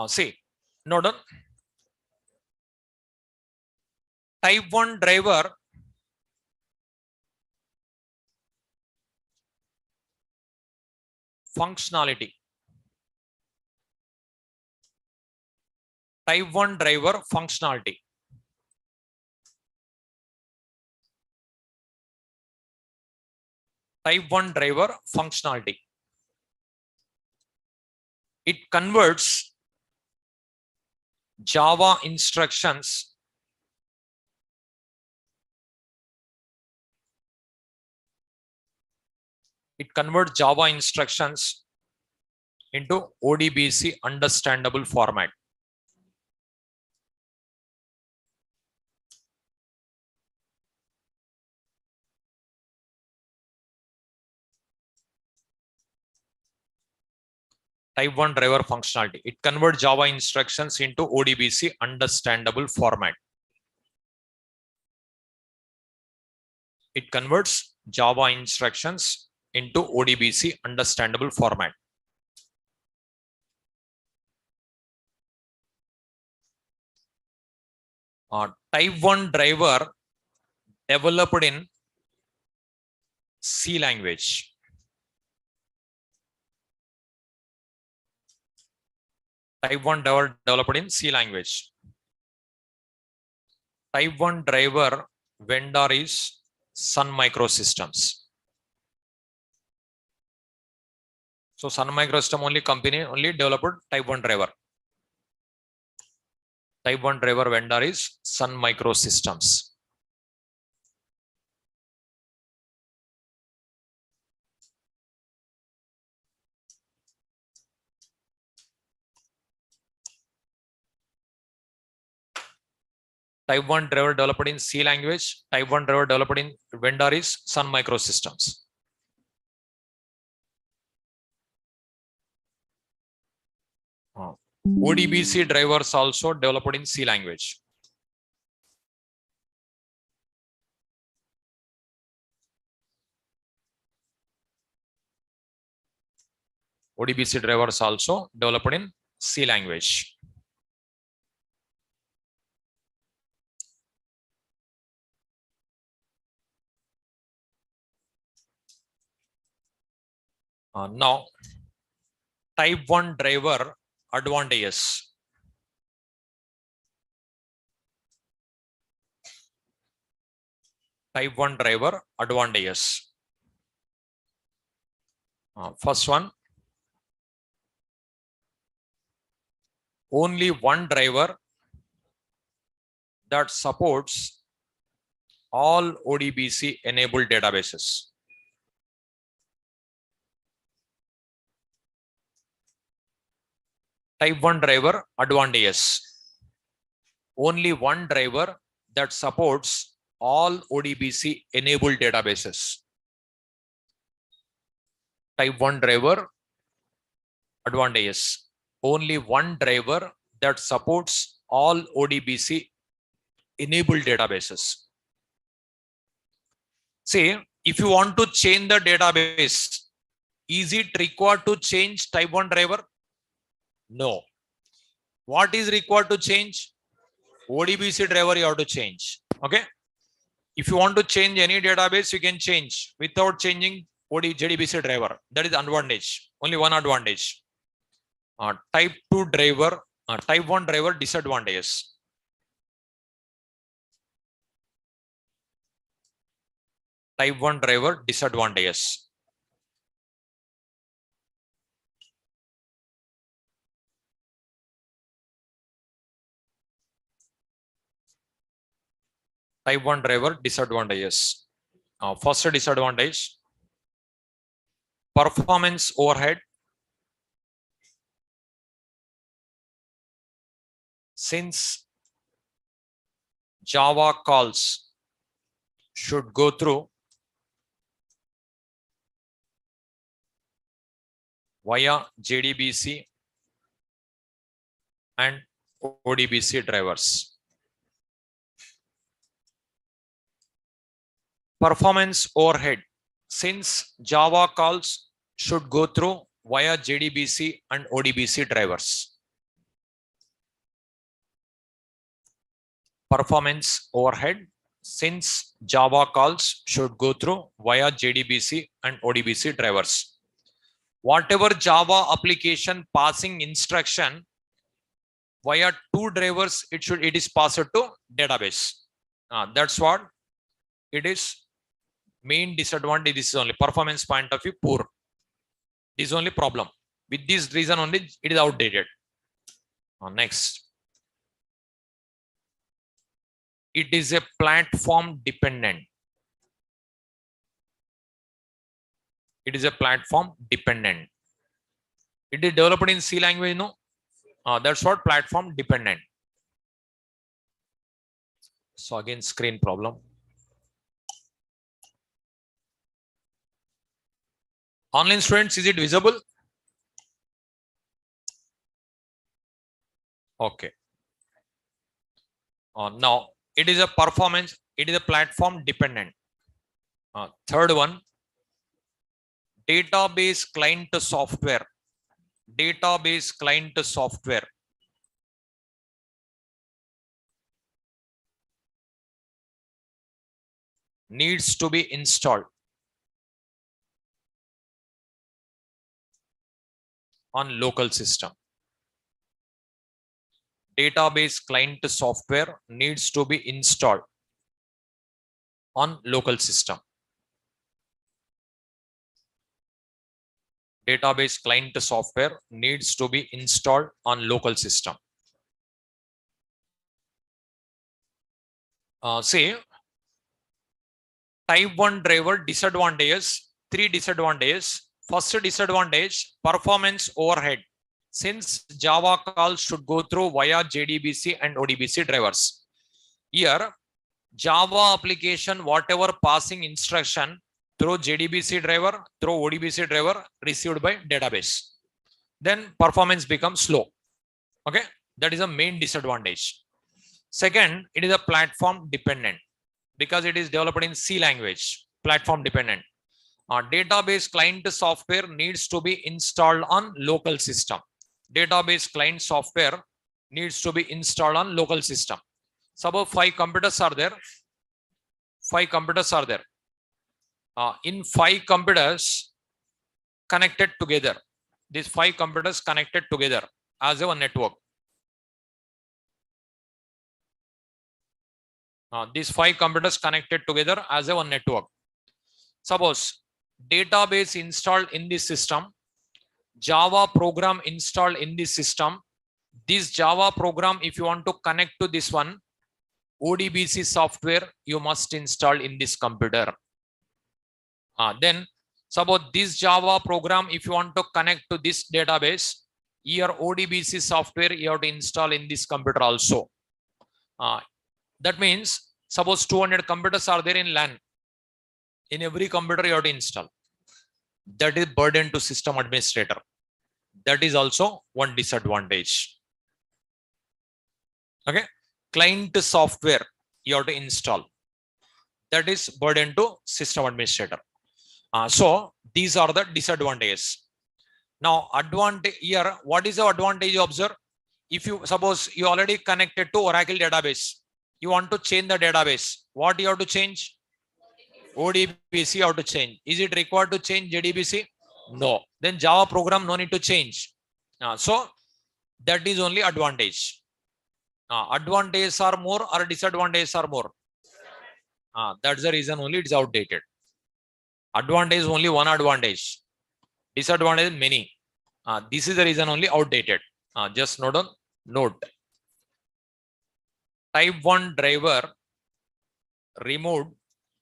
see, note down. Type 1 driver functionality. Type 1 driver functionality. Type 1 driver functionality. It converts Java instructions into ODBC understandable format. Type 1 driver functionality. It converts Java instructions into ODBC understandable format. It converts Java instructions into ODBC understandable format. Type 1 driver developed in C language. Type 1 driver developed in C language. Type 1 driver vendor is Sun Microsystems. So Sun Microsystem only company only developed type 1 driver. Type 1 driver vendor is Sun Microsystems. Type 1 driver developed in C language. Type 1 driver developed in vendor is Sun Microsystems. ODBC drivers also developed in C language. ODBC drivers also developed in C language. Now, type 1 driver advantages. Type 1 driver advantages. First one, only one driver that supports all ODBC enabled databases. Type 1 driver advantages. Only one driver that supports all ODBC enabled databases. Type 1 driver advantages. Only one driver that supports all ODBC enabled databases. See, if you want to change the database, is it required to change type 1 driver? No. What is required to change? ODBC driver you have to change. Okay. If you want to change any database, you can change without changing JDBC driver. That is advantage. Only one advantage. Type 2 driver, type 1 driver disadvantages. Type 1 driver disadvantages. Type 1 driver disadvantages. First disadvantage, performance overhead. Since Java calls should go through via JDBC and ODBC drivers. Performance overhead. Since Java calls should go through via JDBC and ODBC drivers. Performance overhead. Since Java calls should go through via JDBC and ODBC drivers. Whatever Java application passing instruction via two drivers, it is passed to database. That's what it is. Main disadvantage. This is only performance point of view poor. This is only problem. With this reason only it is outdated. Next. It is a platform dependent. It is a platform dependent. It is developed in C language, no? That's what platform dependent. So again, screen problem. Online students, is it visible? Okay. Now it is a performance, it is a platform dependent. Third one, database client software. Database client software. Needs to be installed on local system. Database client software needs to be installed on local system. Database client software needs to be installed on local system. Say type 1 driver disadvantages, 3 disadvantages. First disadvantage, performance overhead. Since Java calls should go through via JDBC and ODBC drivers. Here, Java application, whatever passing instruction through JDBC driver, through ODBC driver received by database. Then performance becomes slow. Okay, that is a main disadvantage. Second, it is a platform dependent because it is developed in C language, platform dependent. Database client software needs to be installed on local system. Database client software needs to be installed on local system. Suppose 5 computers are there. 5 computers are there. In 5 computers connected together. These 5 computers connected together as a network. These 5 computers connected together as a network. Suppose database installed in this system, Java program installed in this system. This Java program, if you want to connect to this one, ODBC software you must install in this computer. Then suppose this Java program, if you want to connect to this database, here ODBC software you have to install in this computer also. That means suppose 200 computers are there in LAN. In every computer you have to install. That is burden to system administrator. That is also one disadvantage. Okay, client software you have to install. that is burden to system administrator. So these are the disadvantages. Now advantage here, what is the advantage you observe? If you suppose you already connected to Oracle database, you want to change the database, what you have to change? ODBC you have to change. Is it required to change JDBC? No. Then Java program no need to change. So that is only advantage. Advantages are more or disadvantages are more? That's the reason only it's outdated. Advantage is only one advantage. Disadvantage many. This is the reason only outdated. Just note on note. Type 1 driver removed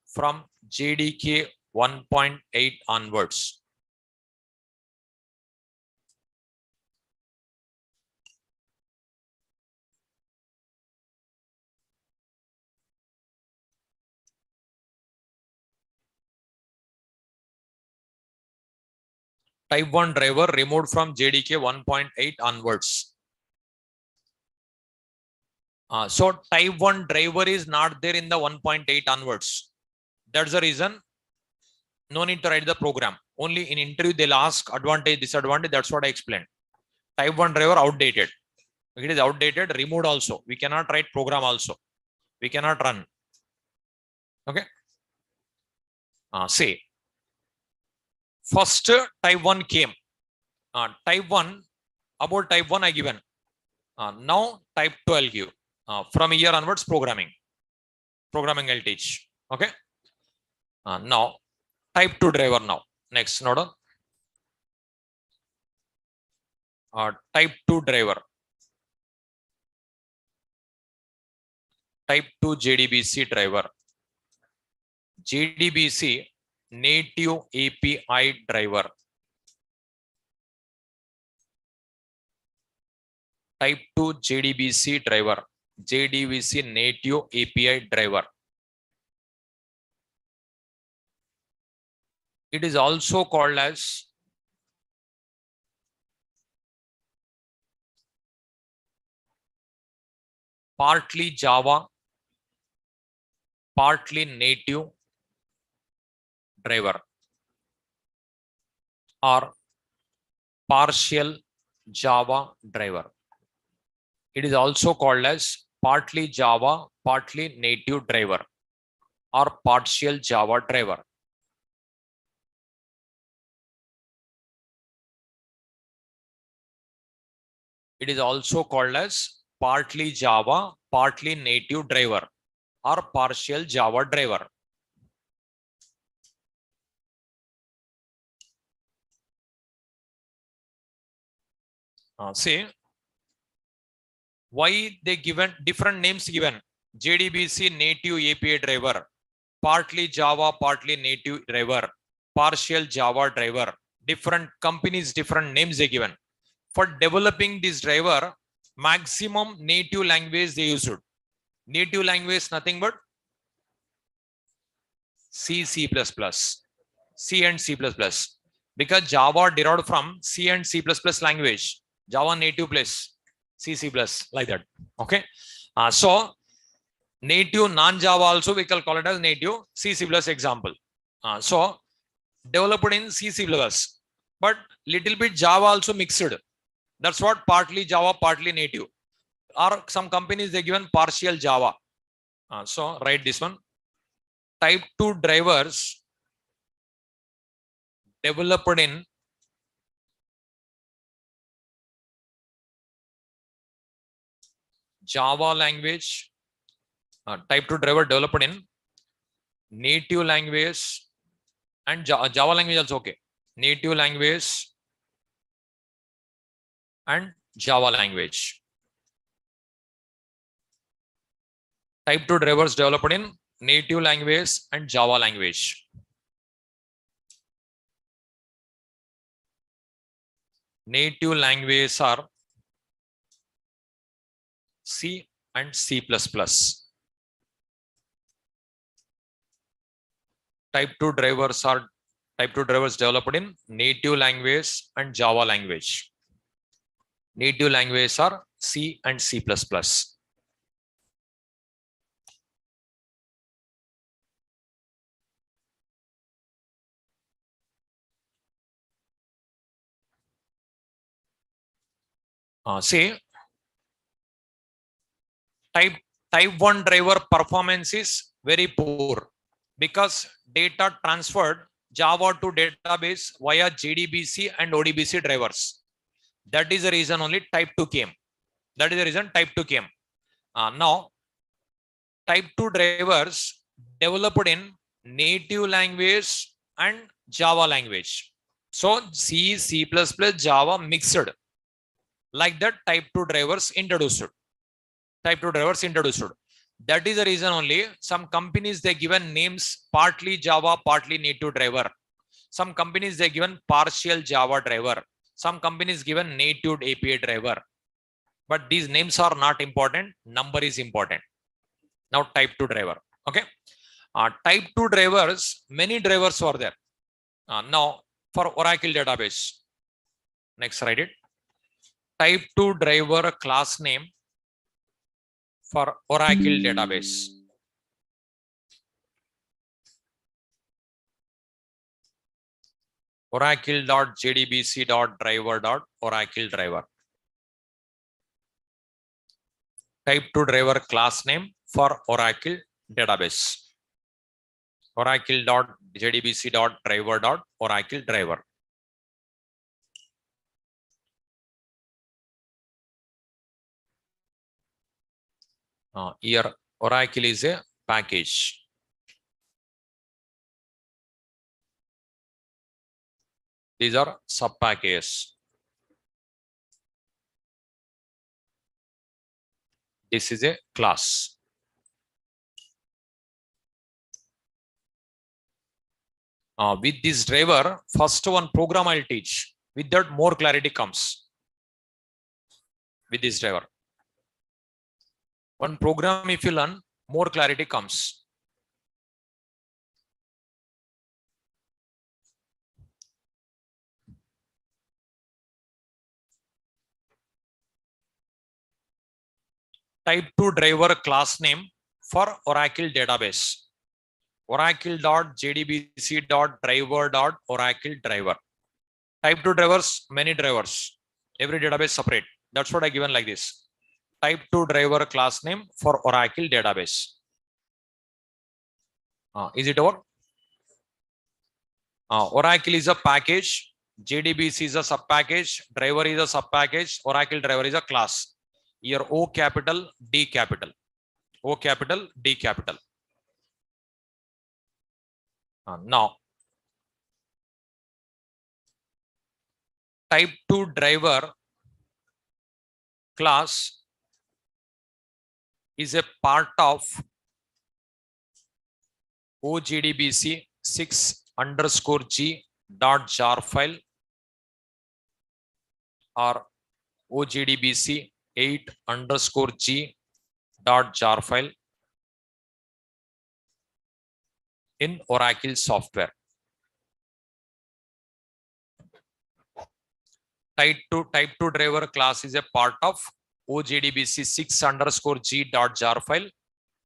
from JDK 1.8 onwards. Type 1 driver removed from JDK 1.8 onwards. So type 1 driver is not there in the 1.8 onwards. That's the reason no need to write the program. Only in interview they'll ask advantage, disadvantage. That's what I explained. Type 1 driver outdated. It is outdated, removed also. We cannot write program also. We cannot run. Okay. Say first type 1 came. Type 1, about type 1 I given. Now type 2 I'll give. From here onwards programming I'll teach. Okay. Now type 2 driver now. Next node. Type 2 driver. Type 2 JDBC driver. JDBC native API driver. Type 2 JDBC driver. JDBC native API driver. It is also called as partly Java, partly native driver or partial Java driver. It is also called as partly Java, partly native driver or partial Java driver. It is also called as partly Java, partly native driver or partial Java driver. See why they given different names given. JDBC native API driver, partly Java, partly native driver, partial Java driver. Different companies, different names they given. For developing this driver, maximum native language they used. Native language nothing but C, C++, C and C++. Because Java derived from C and C++ language. Java native plus C, C++, like that. Okay. So native non-Java also we can call it as native C, C++ example. So developed in C, C++, but little bit Java also mixed. That's what partly Java, partly native. Or some companies they given partial Java. So write this one. Type 2 drivers developed in Java language. Type 2 driver developed in native language and Java language also okay. Native language and Java language. Type 2 drivers developed in native language and Java language. Native language are C and C++. Type 2 drivers developed in native language and Java language. Native language are C and C++. See, type type 1 driver performance is very poor because data transferred Java to database via JDBC and ODBC drivers. That is the reason only type 2 came. That is the reason type 2 came. Now, type 2 drivers developed in native language and Java language. So C, C++, Java mixed. Like that, type 2 drivers introduced. Type 2 drivers introduced. That is the reason only some companies they given names partly Java, partly native driver. Some companies they given partial Java driver. Some companies given native API driver. But these names are not important. Number is important. Now type 2 driver. Okay. Type 2 drivers, many drivers were there. Now for Oracle database. Next, write it. Type 2 driver class name for Oracle database. Oracle.jdbc.driver.oracle driver. Type 2 driver class name for Oracle database. Oracle.jdbc.driver.oracle driver. Here Oracle is a package. These are sub packages. This is a class. With this driver, first one program I'll teach. With that, more clarity comes. With this driver. One program, if you learn, more clarity comes. Type 2 driver class name for Oracle database. Oracle.jdbc.driver.oracle driver. Type 2 drivers, many drivers. Every database separate. That's what I given like this. Type 2 driver class name for Oracle database. Is it over? Oracle is a package. JDBC is a sub package. Driver is a sub package. Oracle driver is a class. Here O capital, D capital. O capital, D capital. Now, type 2 driver class is a part of OJDBC 6_G.jar file or OJDBC 8_G.jar file in Oracle software. Type 2 driver class is a part of OJDBC 6_G.jar file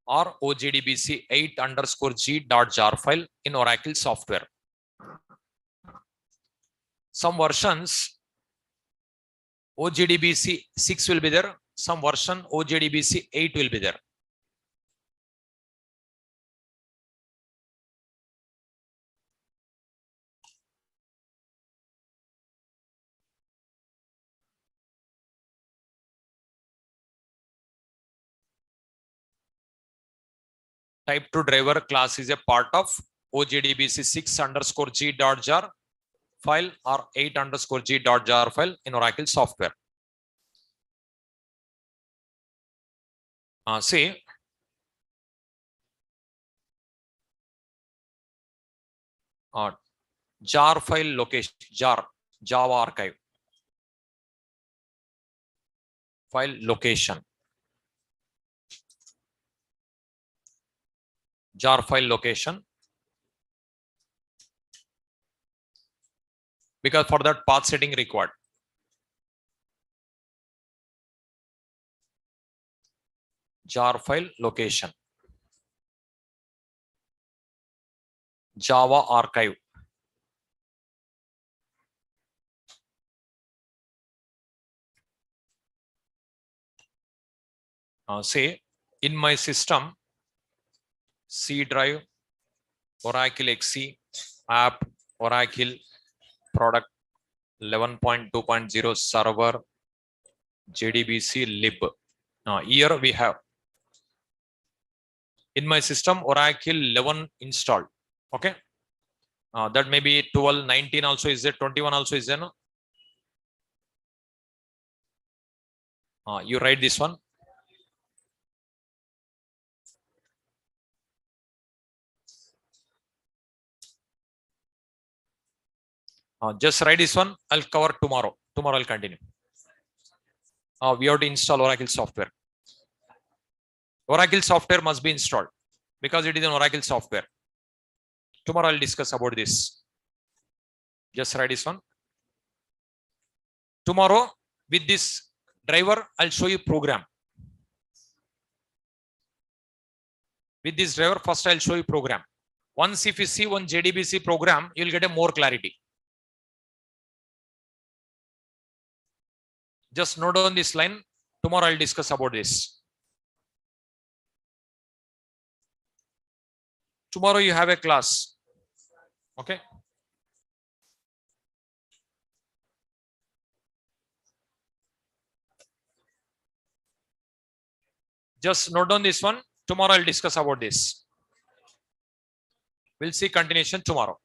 or OJDBC 8_G.jar file in Oracle software. Some versions OJDBC 6 will be there. Some version OJDBC 8 will be there. Type 2 driver class is a part of OJDBC 6_G.jar file or 8_G.jar file in Oracle software. See, jar file location, Java archive, file location, jar file location, because for that path setting required. Jar file location, Java archive. Say in my system, C drive, Oracle XE, app, Oracle product 11.2.0 server, JDBC lib. Here we have in my system Oracle 11 installed. Okay. That may be 12, 19 also is there, 21 also is there. No? You write this one. Just write this one. I'll cover tomorrow. Tomorrow I'll continue. We have to install Oracle software. Oracle software must be installed because it is an Oracle software. Tomorrow I'll discuss about this. Just write this one. Tomorrow with this driver, I'll show you program. With this driver, first I'll show you program. Once if you see one JDBC program, you'll get a more clarity. Just note down this line. Tomorrow I'll discuss about this. Tomorrow you have a class. Okay. Just note down this one. Tomorrow I'll discuss about this. We'll see continuation tomorrow.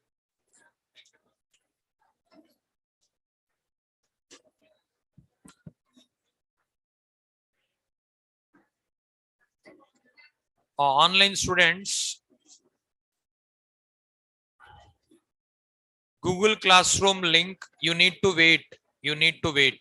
Online students, Google Classroom link, you need to wait. You need to wait.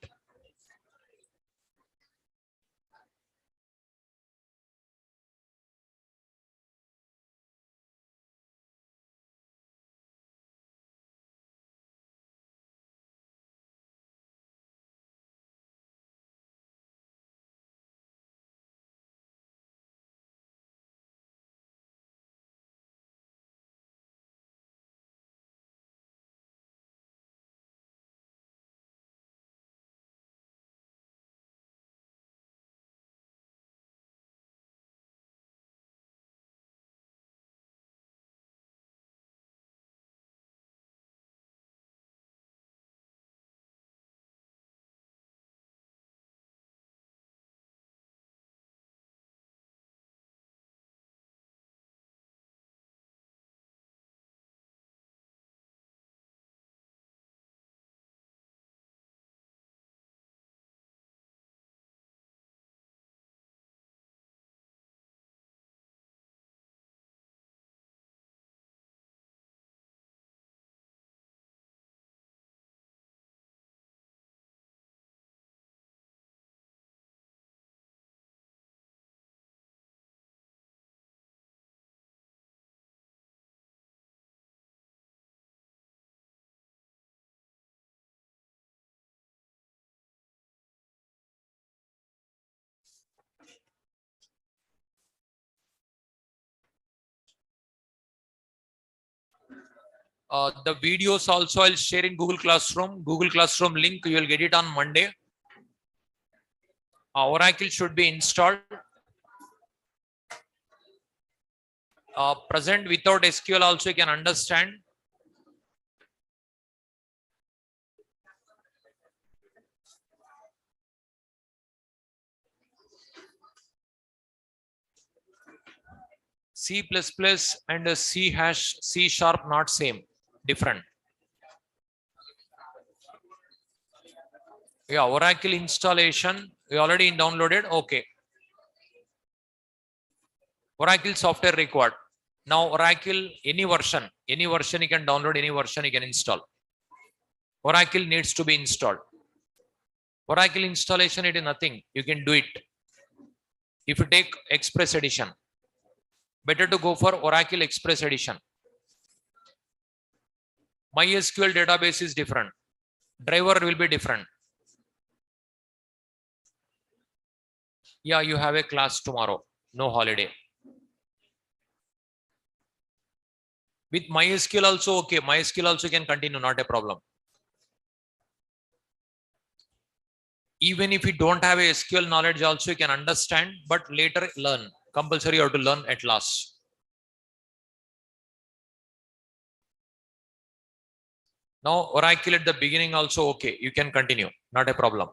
The videos also I'll share in Google Classroom. Google Classroom link, you will get it on Monday. Oracle should be installed. Present without SQL also you can understand. C++ and C hash, C sharp not same, different. Yeah, Oracle installation, we already downloaded. Okay. Oracle software required. Now Oracle, any version you can download, any version you can install. Oracle needs to be installed. Oracle installation, it is nothing. You can do it. If you take Express Edition, better to go for Oracle Express Edition. MySQL database is different. Driver will be different. Yeah, you have a class tomorrow. No holiday. With MySQL also, okay. MySQL also can continue, not a problem. Even if you don't have a SQL knowledge also, you can understand, but later learn. Compulsory you have to learn at last. Now Oracle at the beginning also okay. You can continue. Not a problem.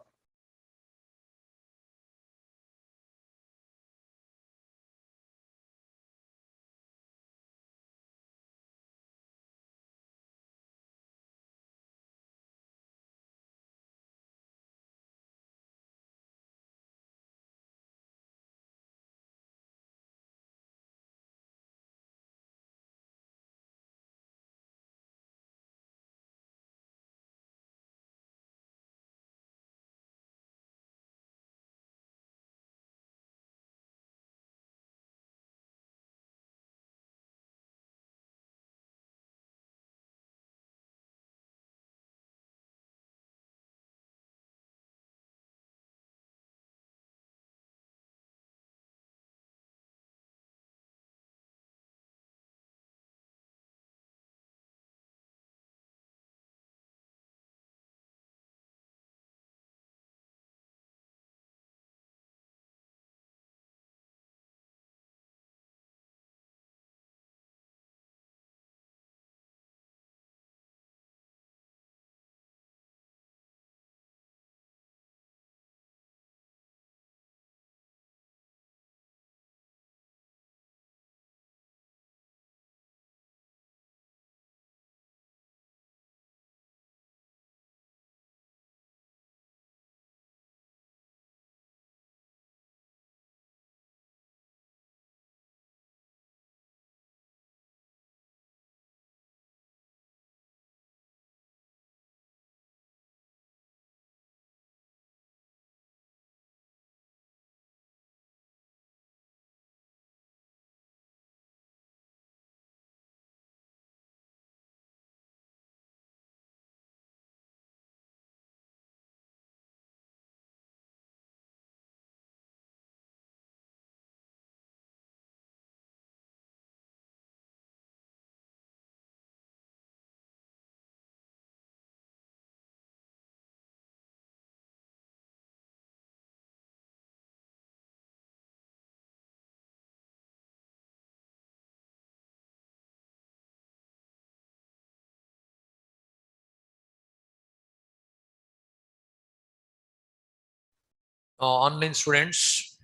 Online students,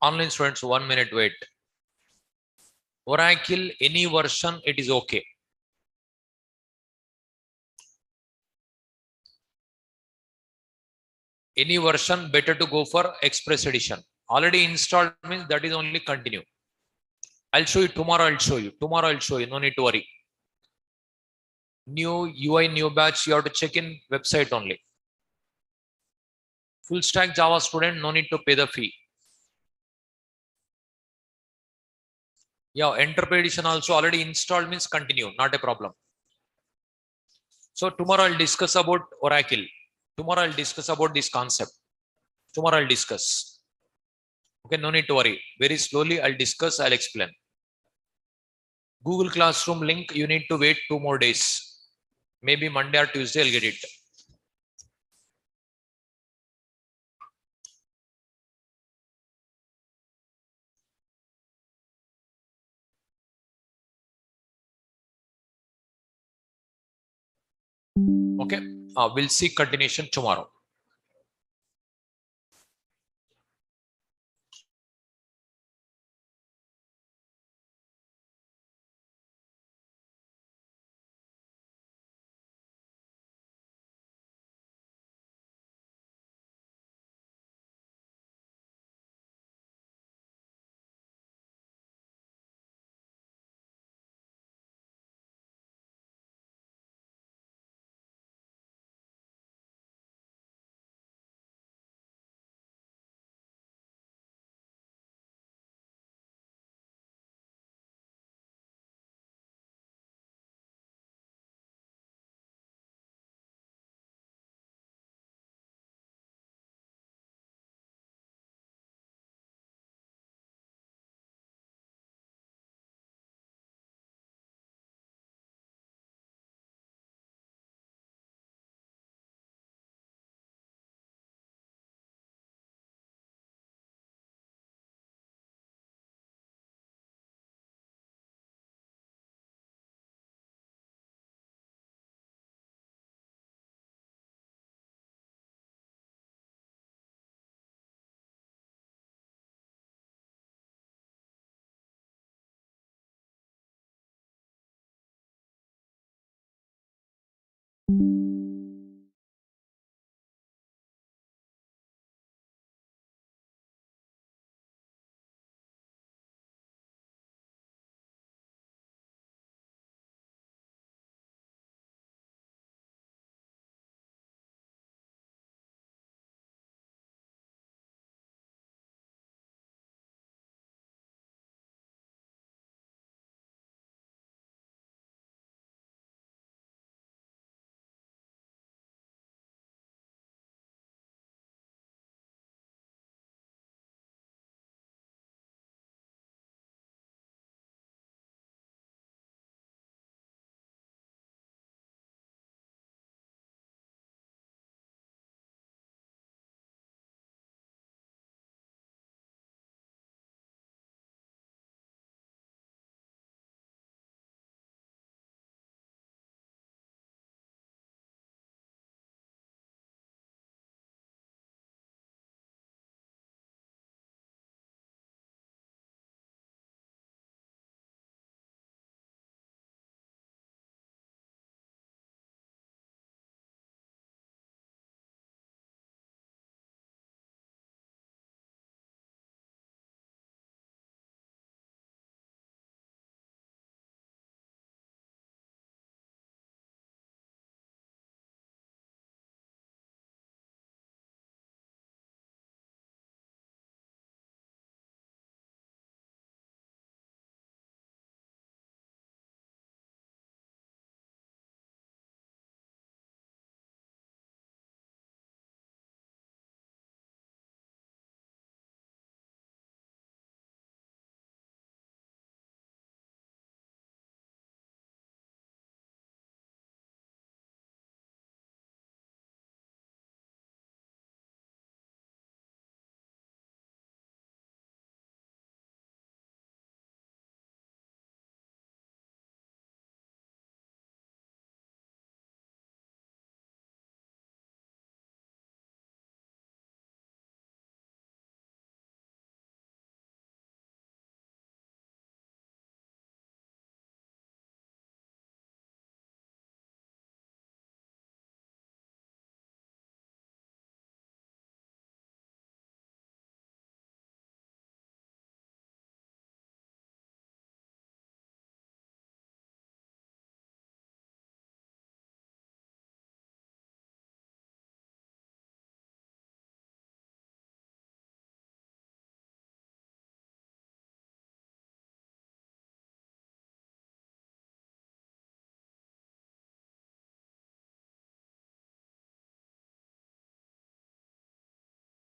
1 minute wait. Oracle, any version, it is okay. Any version, better to go for Express Edition. Already installed means that is only continue. I'll show you tomorrow. Tomorrow I'll show you. No need to worry. New UI, new batch. You have to check in website only. Full stack Java student, no need to pay the fee. Yeah, Enterprise Edition also already installed means continue. Not a problem. So tomorrow I'll discuss about Oracle. Tomorrow I'll discuss about this concept. Tomorrow I'll discuss. Okay, no need to worry. Very slowly I'll discuss. I'll explain. Google Classroom link, you need to wait 2 more days. Maybe Monday or Tuesday I'll get it. Okay, we'll see continuation tomorrow.